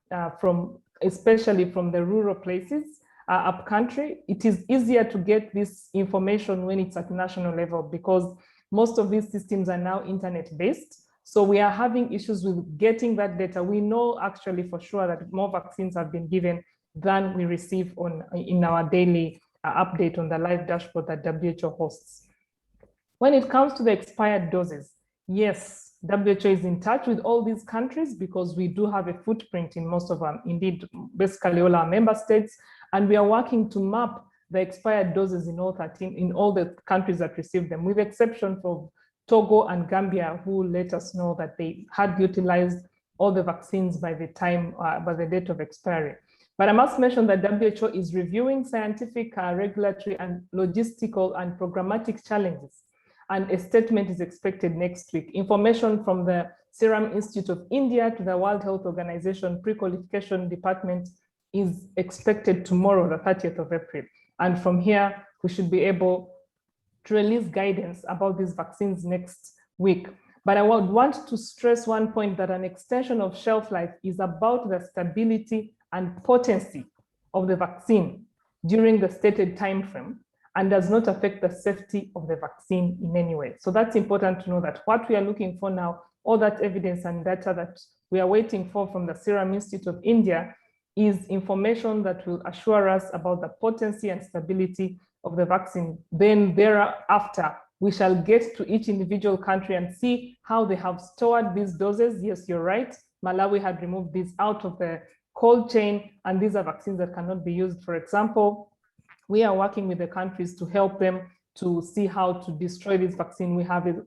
especially from the rural places up country. It is easier to get this information when it's at national level, because most of these systems are now internet-based. So we are having issues with getting that data. We know actually for sure that more vaccines have been given than we receive in our daily update on the live dashboard that WHO hosts. When it comes to the expired doses, yes, WHO is in touch with all these countries because we do have a footprint in most of them, indeed, basically all our member states, and we are working to map the expired doses in all the countries that received them, with exception for Togo and Gambia, who let us know that they had utilized all the vaccines by the date of expiry. But I must mention that WHO is reviewing scientific, regulatory, and logistical and programmatic challenges. And a statement is expected next week. Information from the Serum Institute of India to the World Health Organization pre-qualification department is expected tomorrow, the 30th of April. And from here, we should be able to release guidance about these vaccines next week. But I would want to stress one point, that an extension of shelf life is about the stability and potency of the vaccine during the stated time frame, and does not affect the safety of the vaccine in any way. So that's important to know, that what we are looking for now, all that evidence and data that we are waiting for from the Serum Institute of India, is information that will assure us about the potency and stability of the vaccine. Then thereafter, We shall get to each individual country and see how they have stored these doses. Yes, you're right. Malawi had removed these out of the cold chain, and these are vaccines that cannot be used. For example, we are working with the countries to help them to see how to destroy this vaccine. We have a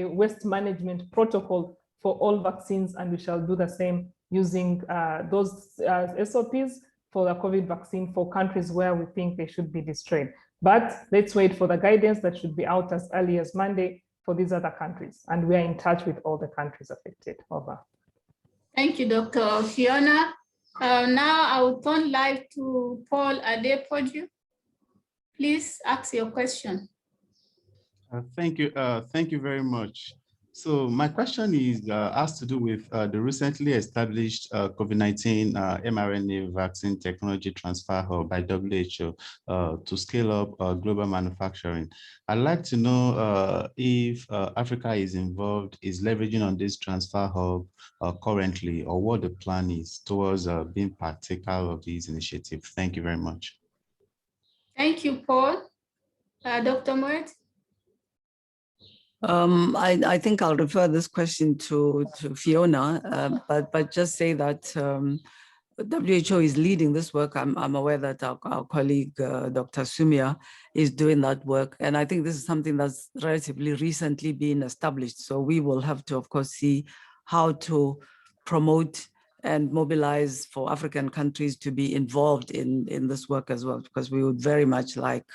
waste management protocol for all vaccines, and we shall do the same using those SOPs for the COVID vaccine for countries where we think they should be destroyed. But let's wait for the guidance that should be out as early as Monday for these other countries. And we are in touch with all the countries affected. Over. Thank you, Dr. Fiona. Now I will turn live to Paul Adepoju. Please ask your question. Thank you very much. So my question is has to do with the recently established COVID-19 mRNA vaccine technology transfer hub by WHO to scale up global manufacturing. I'd like to know if Africa is involved, is leveraging on this transfer hub currently, or what the plan is towards being partaker of these initiatives. Thank you very much. Thank you, Paul. Dr. Moet? I think I'll refer this question to Fiona, but just say that WHO is leading this work. I'm aware that our colleague, Dr. Sumia, is doing that work. And I think this is something that's relatively recently been established. So we will have to, of course, see how to promote and mobilize for African countries to be involved in this work as well, because we would very much like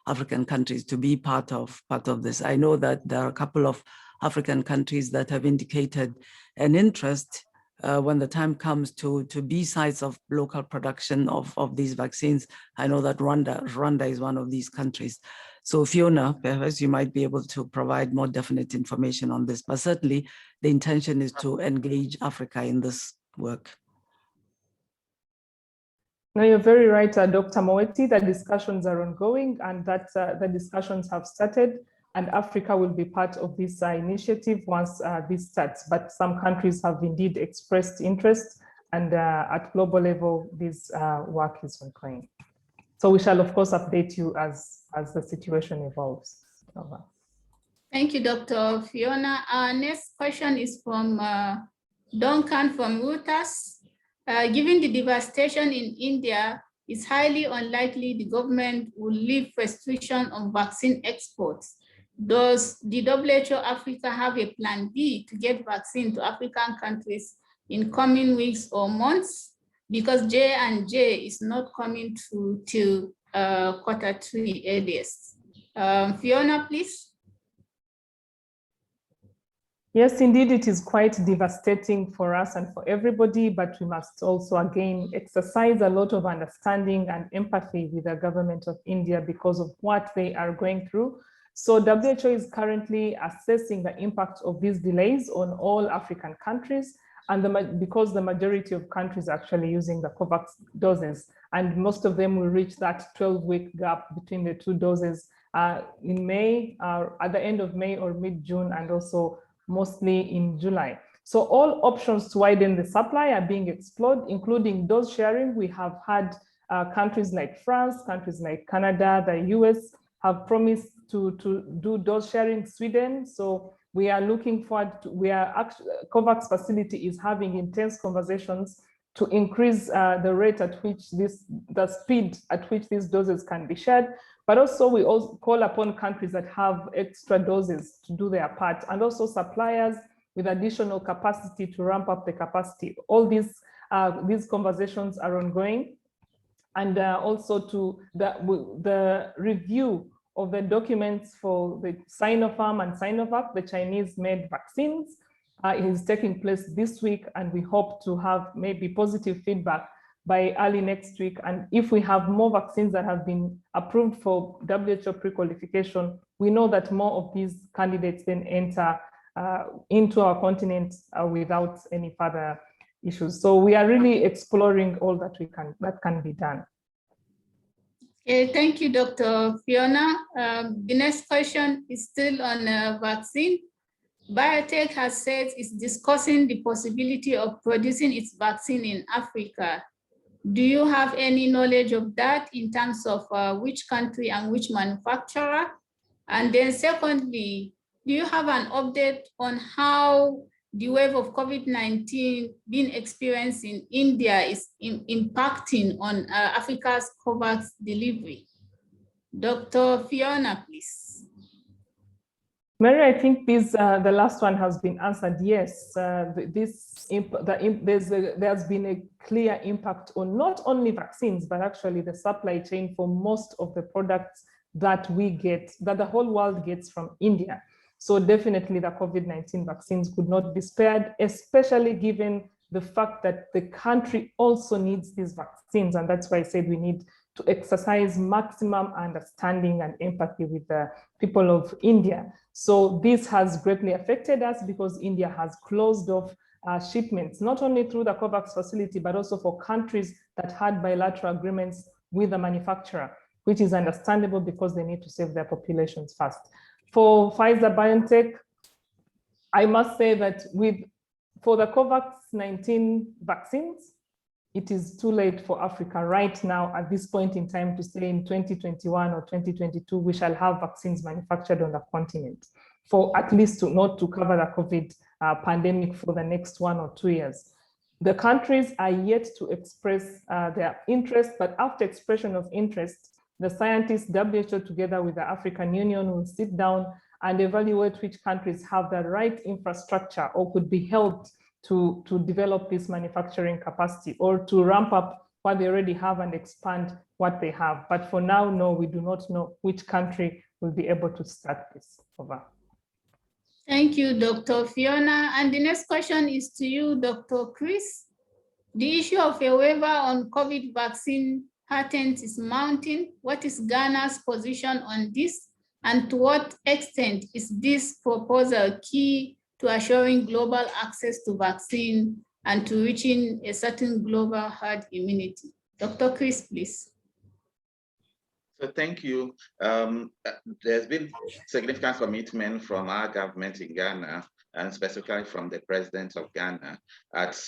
African countries to be part of this. I know that there are a couple of African countries that have indicated an interest when the time comes to be sites of local production of these vaccines. I know that Rwanda is one of these countries. So Fiona, perhaps you might be able to provide more definite information on this, but certainly the intention is to engage Africa in this work. No, you're very right, Dr. Moeti. The discussions are ongoing, and that the discussions have started, and Africa will be part of this initiative once this starts. But some countries have indeed expressed interest, and at global level, this work is ongoing. So we shall, of course, update you as the situation evolves. Over. Thank you, Dr. Fiona. Our next question is from Duncan from Reuters. Given the devastation in India, it's highly unlikely the government will lift restriction on vaccine exports. Does the WHO Africa have a plan B to get vaccine to African countries in coming weeks or months? Because J&J is not coming through till Q3 earliest. Fiona, please. Yes, indeed, it is quite devastating for us and for everybody, but we must also, again, exercise a lot of understanding and empathy with the government of India because of what they are going through. So WHO is currently assessing the impact of these delays on all African countries, and because the majority of countries are actually using the COVAX doses, and most of them will reach that 12-week gap between the two doses in May, at the end of May or mid-June, and also mostly in July. So all options to widen the supply are being explored, including dose sharing. We have had countries like France, countries like Canada, the US have promised to do dose sharing, Sweden. So we are looking forward to, COVAX facility is having intense conversations to increase the rate at which the speed at which these doses can be shared. But also we also call upon countries that have extra doses to do their part, and also suppliers with additional capacity to ramp up the capacity. All these conversations are ongoing. And also to the review of the documents for the Sinopharm and Sinovac, the Chinese-made vaccines, is taking place this week, and we hope to have maybe positive feedback by early next week. And if we have more vaccines that have been approved for WHO pre-qualification, we know that more of these candidates then enter into our continent without any further issues. So we are really exploring all that can be done. Okay, thank you, Dr. Fiona. The next question is still on vaccine. Biotech has said it's discussing the possibility of producing its vaccine in Africa. Do you have any knowledge of that in terms of which country and which manufacturer? And then secondly, do you have an update on how the wave of COVID-19 being experienced in India is impacting on Africa's COVAX delivery? Dr. Fiona, please. Mary, I think the last one has been answered. Yes, there's been a clear impact on not only vaccines, but actually the supply chain for most of the products that we get, that the whole world gets from India. So definitely the COVID-19 vaccines could not be spared, especially given the fact that the country also needs these vaccines. And that's why I said we need to exercise maximum understanding and empathy with the people of India. So this has greatly affected us because India has closed off shipments, not only through the COVAX facility, but also for countries that had bilateral agreements with the manufacturer, which is understandable because they need to save their populations first. For Pfizer-BioNTech, I must say that for the COVAX-19 vaccines, it is too late for Africa right now at this point in time to say in 2021 or 2022, we shall have vaccines manufactured on the continent for at least not to cover the COVID pandemic for the next 1 or 2 years. The countries are yet to express their interest, but after expression of interest, the scientists, WHO together with the African Union will sit down and evaluate which countries have the right infrastructure or could be helped to develop this manufacturing capacity or to ramp up what they already have and expand what they have. But for now, no, we do not know which country will be able to start this. Over. Thank you, Dr. Fiona. And the next question is to you, Dr. Chris. The issue of a waiver on COVID vaccine patent is mounting. What is Ghana's position on this? And to what extent is this proposal key to assuring global access to vaccine and to reaching a certain global herd immunity? Dr. Chris, please. So thank you. There's been significant commitment from our government in Ghana, and specifically from the president of Ghana, at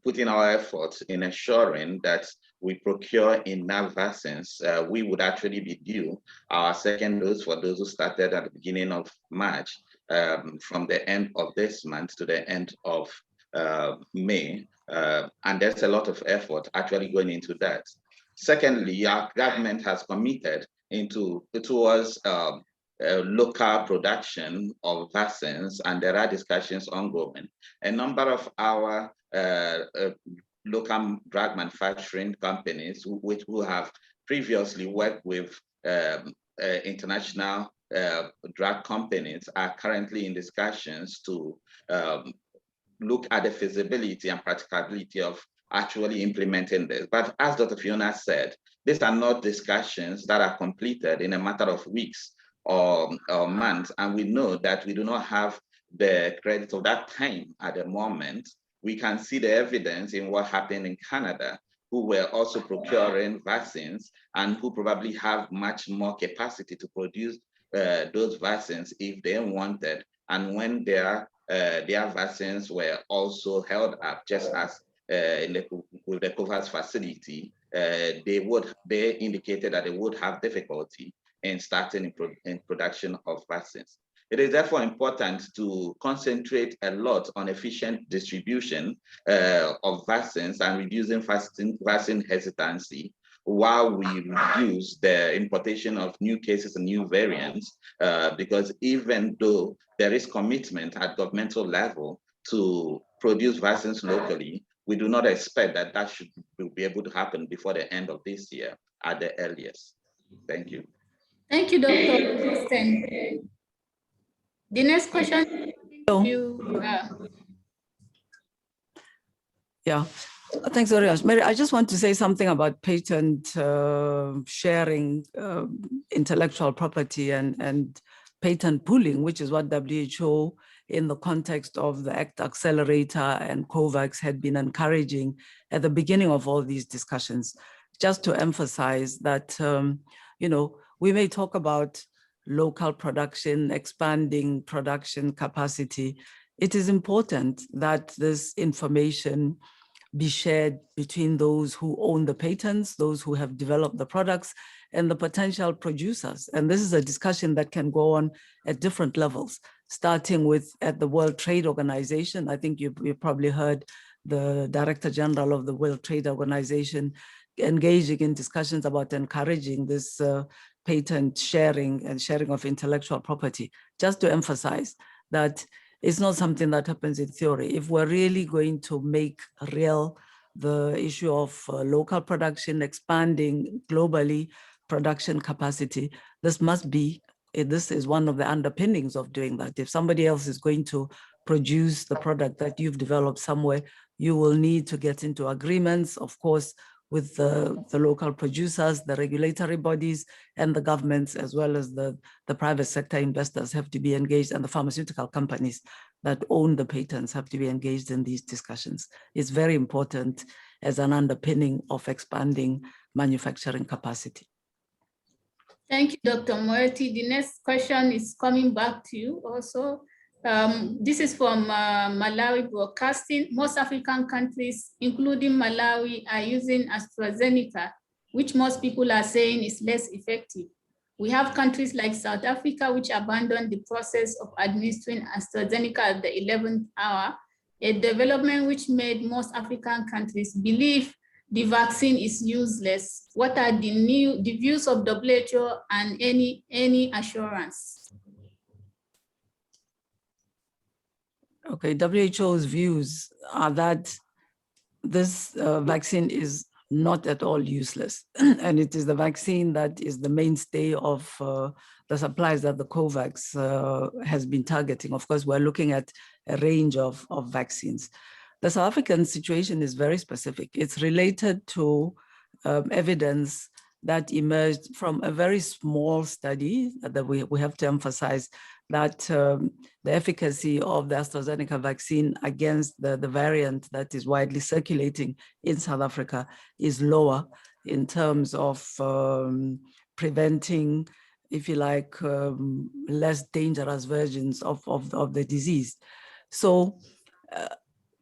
putting our efforts in ensuring that we procure enough vaccines. We would actually be due our second dose for those who started at the beginning of March, from the end of this month to the end of May. And there's a lot of effort actually going into that. Secondly, our government has committed towards local production of vaccines, and there are discussions ongoing. A number of our local drug manufacturing companies who have previously worked with international drug companies are currently in discussions to look at the feasibility and practicability of actually implementing this. But as Dr. Fiona said, these are not discussions that are completed in a matter of weeks or months, and we know that we do not have the credit of that time at the moment. We can see the evidence in what happened in Canada, who were also procuring vaccines and who probably have much more capacity to produce those vaccines if they wanted. And when their vaccines were also held up, just as with the COVAX facility, they indicated that they would have difficulty in starting in production of vaccines. It is therefore important to concentrate a lot on efficient distribution of vaccines and reducing vaccine hesitancy while we reduce the importation of new cases and new variants, because even though there is commitment at governmental level to produce vaccines locally, we do not expect that that should be able to happen before the end of this year at the earliest. Thank you. Thank you, Dr. Kristen. The next question to you. Yeah, thanks very much. Mary, I just want to say something about patent sharing, intellectual property and patent pooling, which is what WHO in the context of the ACT Accelerator and COVAX had been encouraging at the beginning of all these discussions, just to emphasize that, you know, we may talk about local production, expanding production capacity. It is important that this information be shared between those who own the patents, those who have developed the products, and the potential producers. And this is a discussion that can go on at different levels, starting with at the World Trade Organization. I think you've probably heard the Director General of the World Trade Organization engaging in discussions about encouraging this patent sharing and sharing of intellectual property, just to emphasize that it's not something that happens in theory. If we're really going to make real the issue of local production, expanding globally production capacity, this is one of the underpinnings of doing that. If somebody else is going to produce the product that you've developed somewhere, you will need to get into agreements, of course, with the local producers, the regulatory bodies, and the governments, as well as the private sector investors have to be engaged, and the pharmaceutical companies that own the patents have to be engaged in these discussions. It's very important as an underpinning of expanding manufacturing capacity. Thank you, Dr. Moeti. The next question is coming back to you also. This is from Malawi Broadcasting. Most African countries, including Malawi, are using AstraZeneca, which most people are saying is less effective. We have countries like South Africa, which abandoned the process of administering AstraZeneca at the 11th hour, a development which made most African countries believe the vaccine is useless. What are the views of WHO and any assurance? Okay, WHO's views are that this vaccine is not at all useless. And it is the vaccine that is the mainstay of the supplies that the COVAX has been targeting. Of course, we're looking at a range of vaccines. The South African situation is very specific. It's related to evidence that emerged from a very small study that we have to emphasize that the efficacy of the AstraZeneca vaccine against the variant that is widely circulating in South Africa is lower in terms of preventing, if you like, less dangerous versions of the disease. So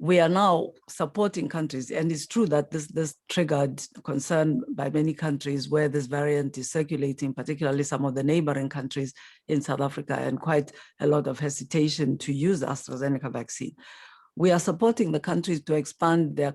we are now supporting countries, and it's true that this triggered concern by many countries where this variant is circulating, particularly some of the neighboring countries in South Africa, and quite a lot of hesitation to use the AstraZeneca vaccine. We are supporting the countries to expand their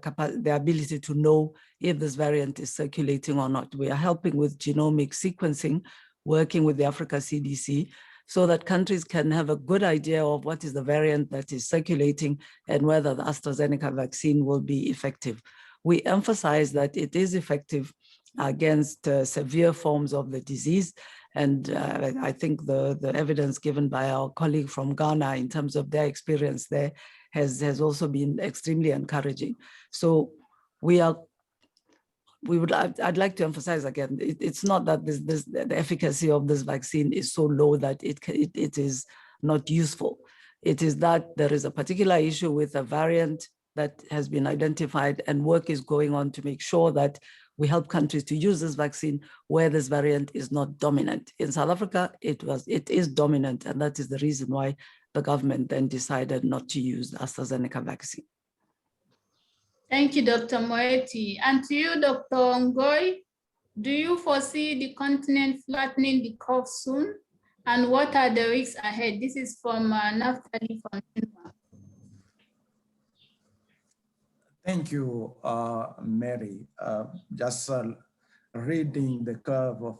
ability to know if this variant is circulating or not. We are helping with genomic sequencing, working with the Africa CDC, so that countries can have a good idea of what is the variant that is circulating and whether the AstraZeneca vaccine will be effective. We emphasize that it is effective against severe forms of the disease. And I think the evidence given by our colleague from Ghana in terms of their experience there has also been extremely encouraging. So I'd like to emphasize again, it's not that the efficacy of this vaccine is so low that it is not useful. It is that there is a particular issue with a variant that has been identified, and work is going on to make sure that we help countries to use this vaccine where this variant is not dominant. In South Africa, it is dominant, and that is the reason why the government then decided not to use the AstraZeneca vaccine. Thank you, Dr. Moeti. And to you, Dr. Ngoy, do you foresee the continent flattening the curve soon? And what are the risks ahead? This is from Naftali from Denmark. Thank you, Mary. Just reading the curve of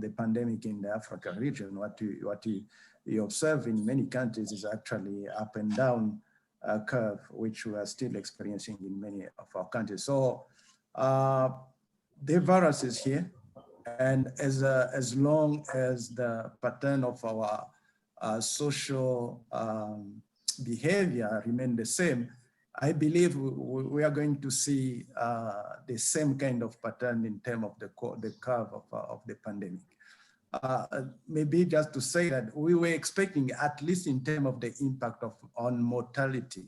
the pandemic in the Africa region, what you observe in many countries is actually up and down curve, which we are still experiencing in many of our countries. So the virus is here, and as long as the pattern of our social behavior remain the same, I believe we are going to see the same kind of pattern in terms of the curve of the pandemic. Maybe just to say that we were expecting, at least in terms of the impact on mortality,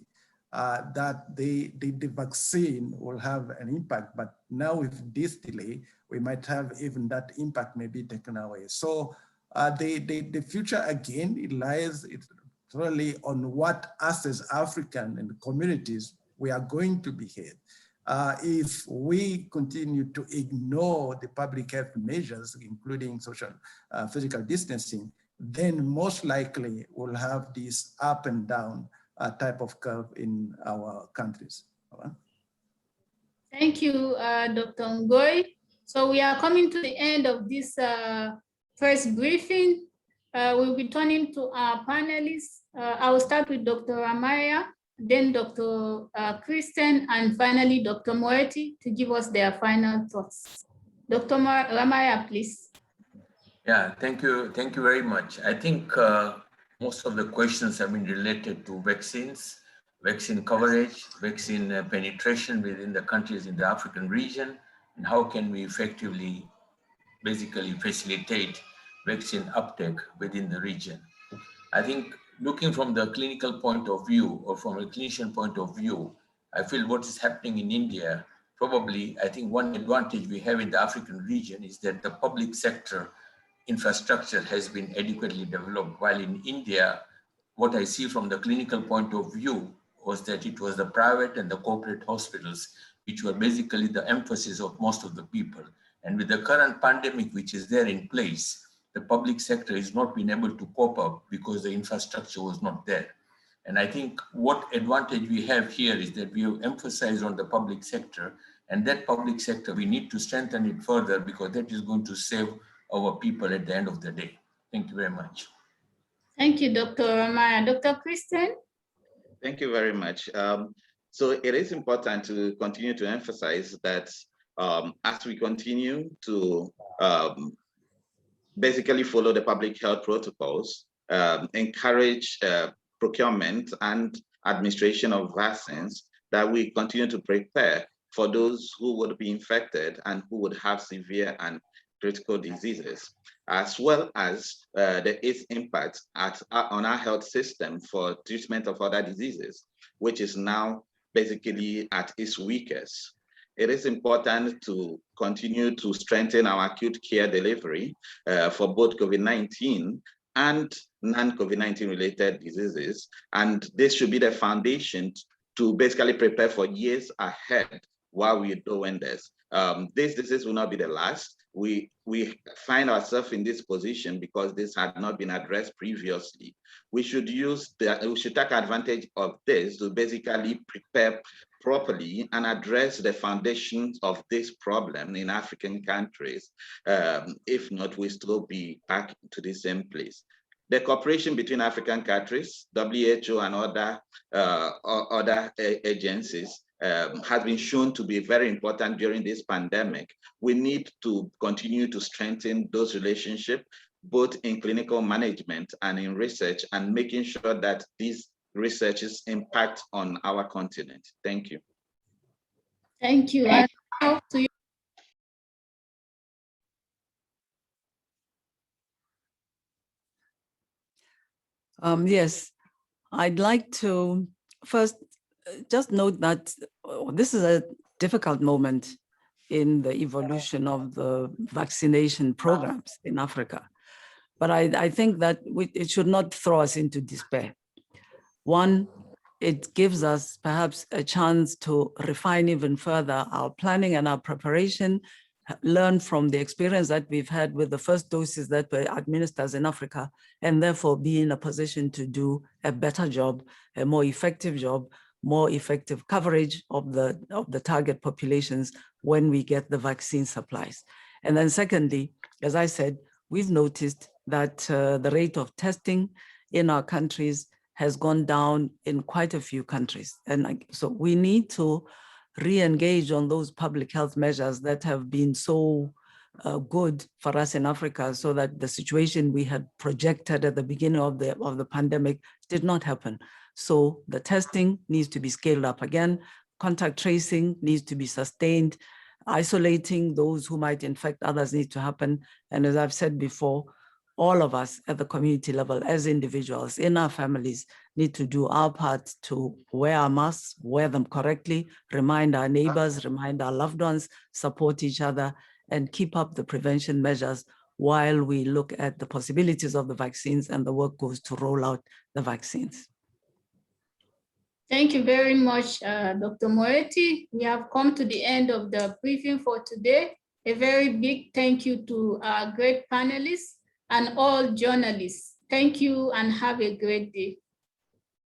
that the vaccine will have an impact, but now with this delay, we might have even that impact may be taken away. So the future again, it lies really on what us as African and communities, we are going to behave. If we continue to ignore the public health measures, including social physical distancing, then most likely we'll have this up and down type of curve in our countries. Thank you, Dr. Ngoy. So we are coming to the end of this first briefing. We'll be turning to our panelists. I will start with Dr. Ramaya, then Dr. Kristen, and finally Dr. Moeti to give us their final thoughts. Dr. Ramaya, please. Yeah, thank you very much. I think most of the questions have been related to vaccines, vaccine coverage, vaccine penetration within the countries in the African region, and how can we effectively basically facilitate vaccine uptake within the region. I think looking from the clinical point of view or from a clinician point of view, I feel what is happening in India, probably I think one advantage we have in the African region is that the public sector infrastructure has been adequately developed, while in India, what I see from the clinical point of view was that it was the private and the corporate hospitals, which were basically the emphasis of most of the people. And with the current pandemic, which is there in place, the public sector has not been able to cope up because the infrastructure was not there. And I think what advantage we have here is that we have emphasized on the public sector, and that public sector, we need to strengthen it further because that is going to save our people at the end of the day. Thank you very much. Thank you, Dr. Ramaya. Dr. Kristen? Thank you very much. So it is important to continue to emphasize that as we continue to basically follow the public health protocols, encourage procurement and administration of vaccines, that we continue to prepare for those who would be infected and who would have severe and critical diseases, as well as its impact on our health system for treatment of other diseases, which is now basically at its weakest. It is important to continue to strengthen our acute care delivery for both COVID-19 and non-COVID-19 related diseases. And this should be the foundation to basically prepare for years ahead while we're doing this. This disease will not be the last. We find ourselves in this position because this had not been addressed previously. We should take advantage of this to basically prepare properly and address the foundations of this problem in African countries. If not, we'll still be back to the same place. The cooperation between African countries, WHO and other agencies has been shown to be very important during this pandemic. We need to continue to strengthen those relationships, both in clinical management and in research, and making sure that these researches impact on our continent. Thank you. Thank you. And now to you. Yes, I'd like to first just note that this is a difficult moment in the evolution of the vaccination programs in Africa. But I think that it should not throw us into despair. One, it gives us perhaps a chance to refine even further our planning and our preparation, learn from the experience that we've had with the first doses that were administered in Africa, and therefore be in a position to do a better job, a more effective job, more effective coverage of the target populations when we get the vaccine supplies. And then secondly, as I said, we've noticed that the rate of testing in our countries has gone down in quite a few countries. And so we need to re-engage on those public health measures that have been so good for us in Africa, so that the situation we had projected at the beginning of the pandemic did not happen. So the testing needs to be scaled up again. Contact tracing needs to be sustained. Isolating those who might infect others needs to happen. And as I've said before, all of us at the community level, as individuals, in our families, need to do our part to wear our masks, wear them correctly, remind our neighbors, remind our loved ones, support each other, and keep up the prevention measures while we look at the possibilities of the vaccines and the work goes to roll out the vaccines. Thank you very much, Dr. Moeti. We have come to the end of the briefing for today. A very big thank you to our great panelists and all journalists. Thank you and have a great day.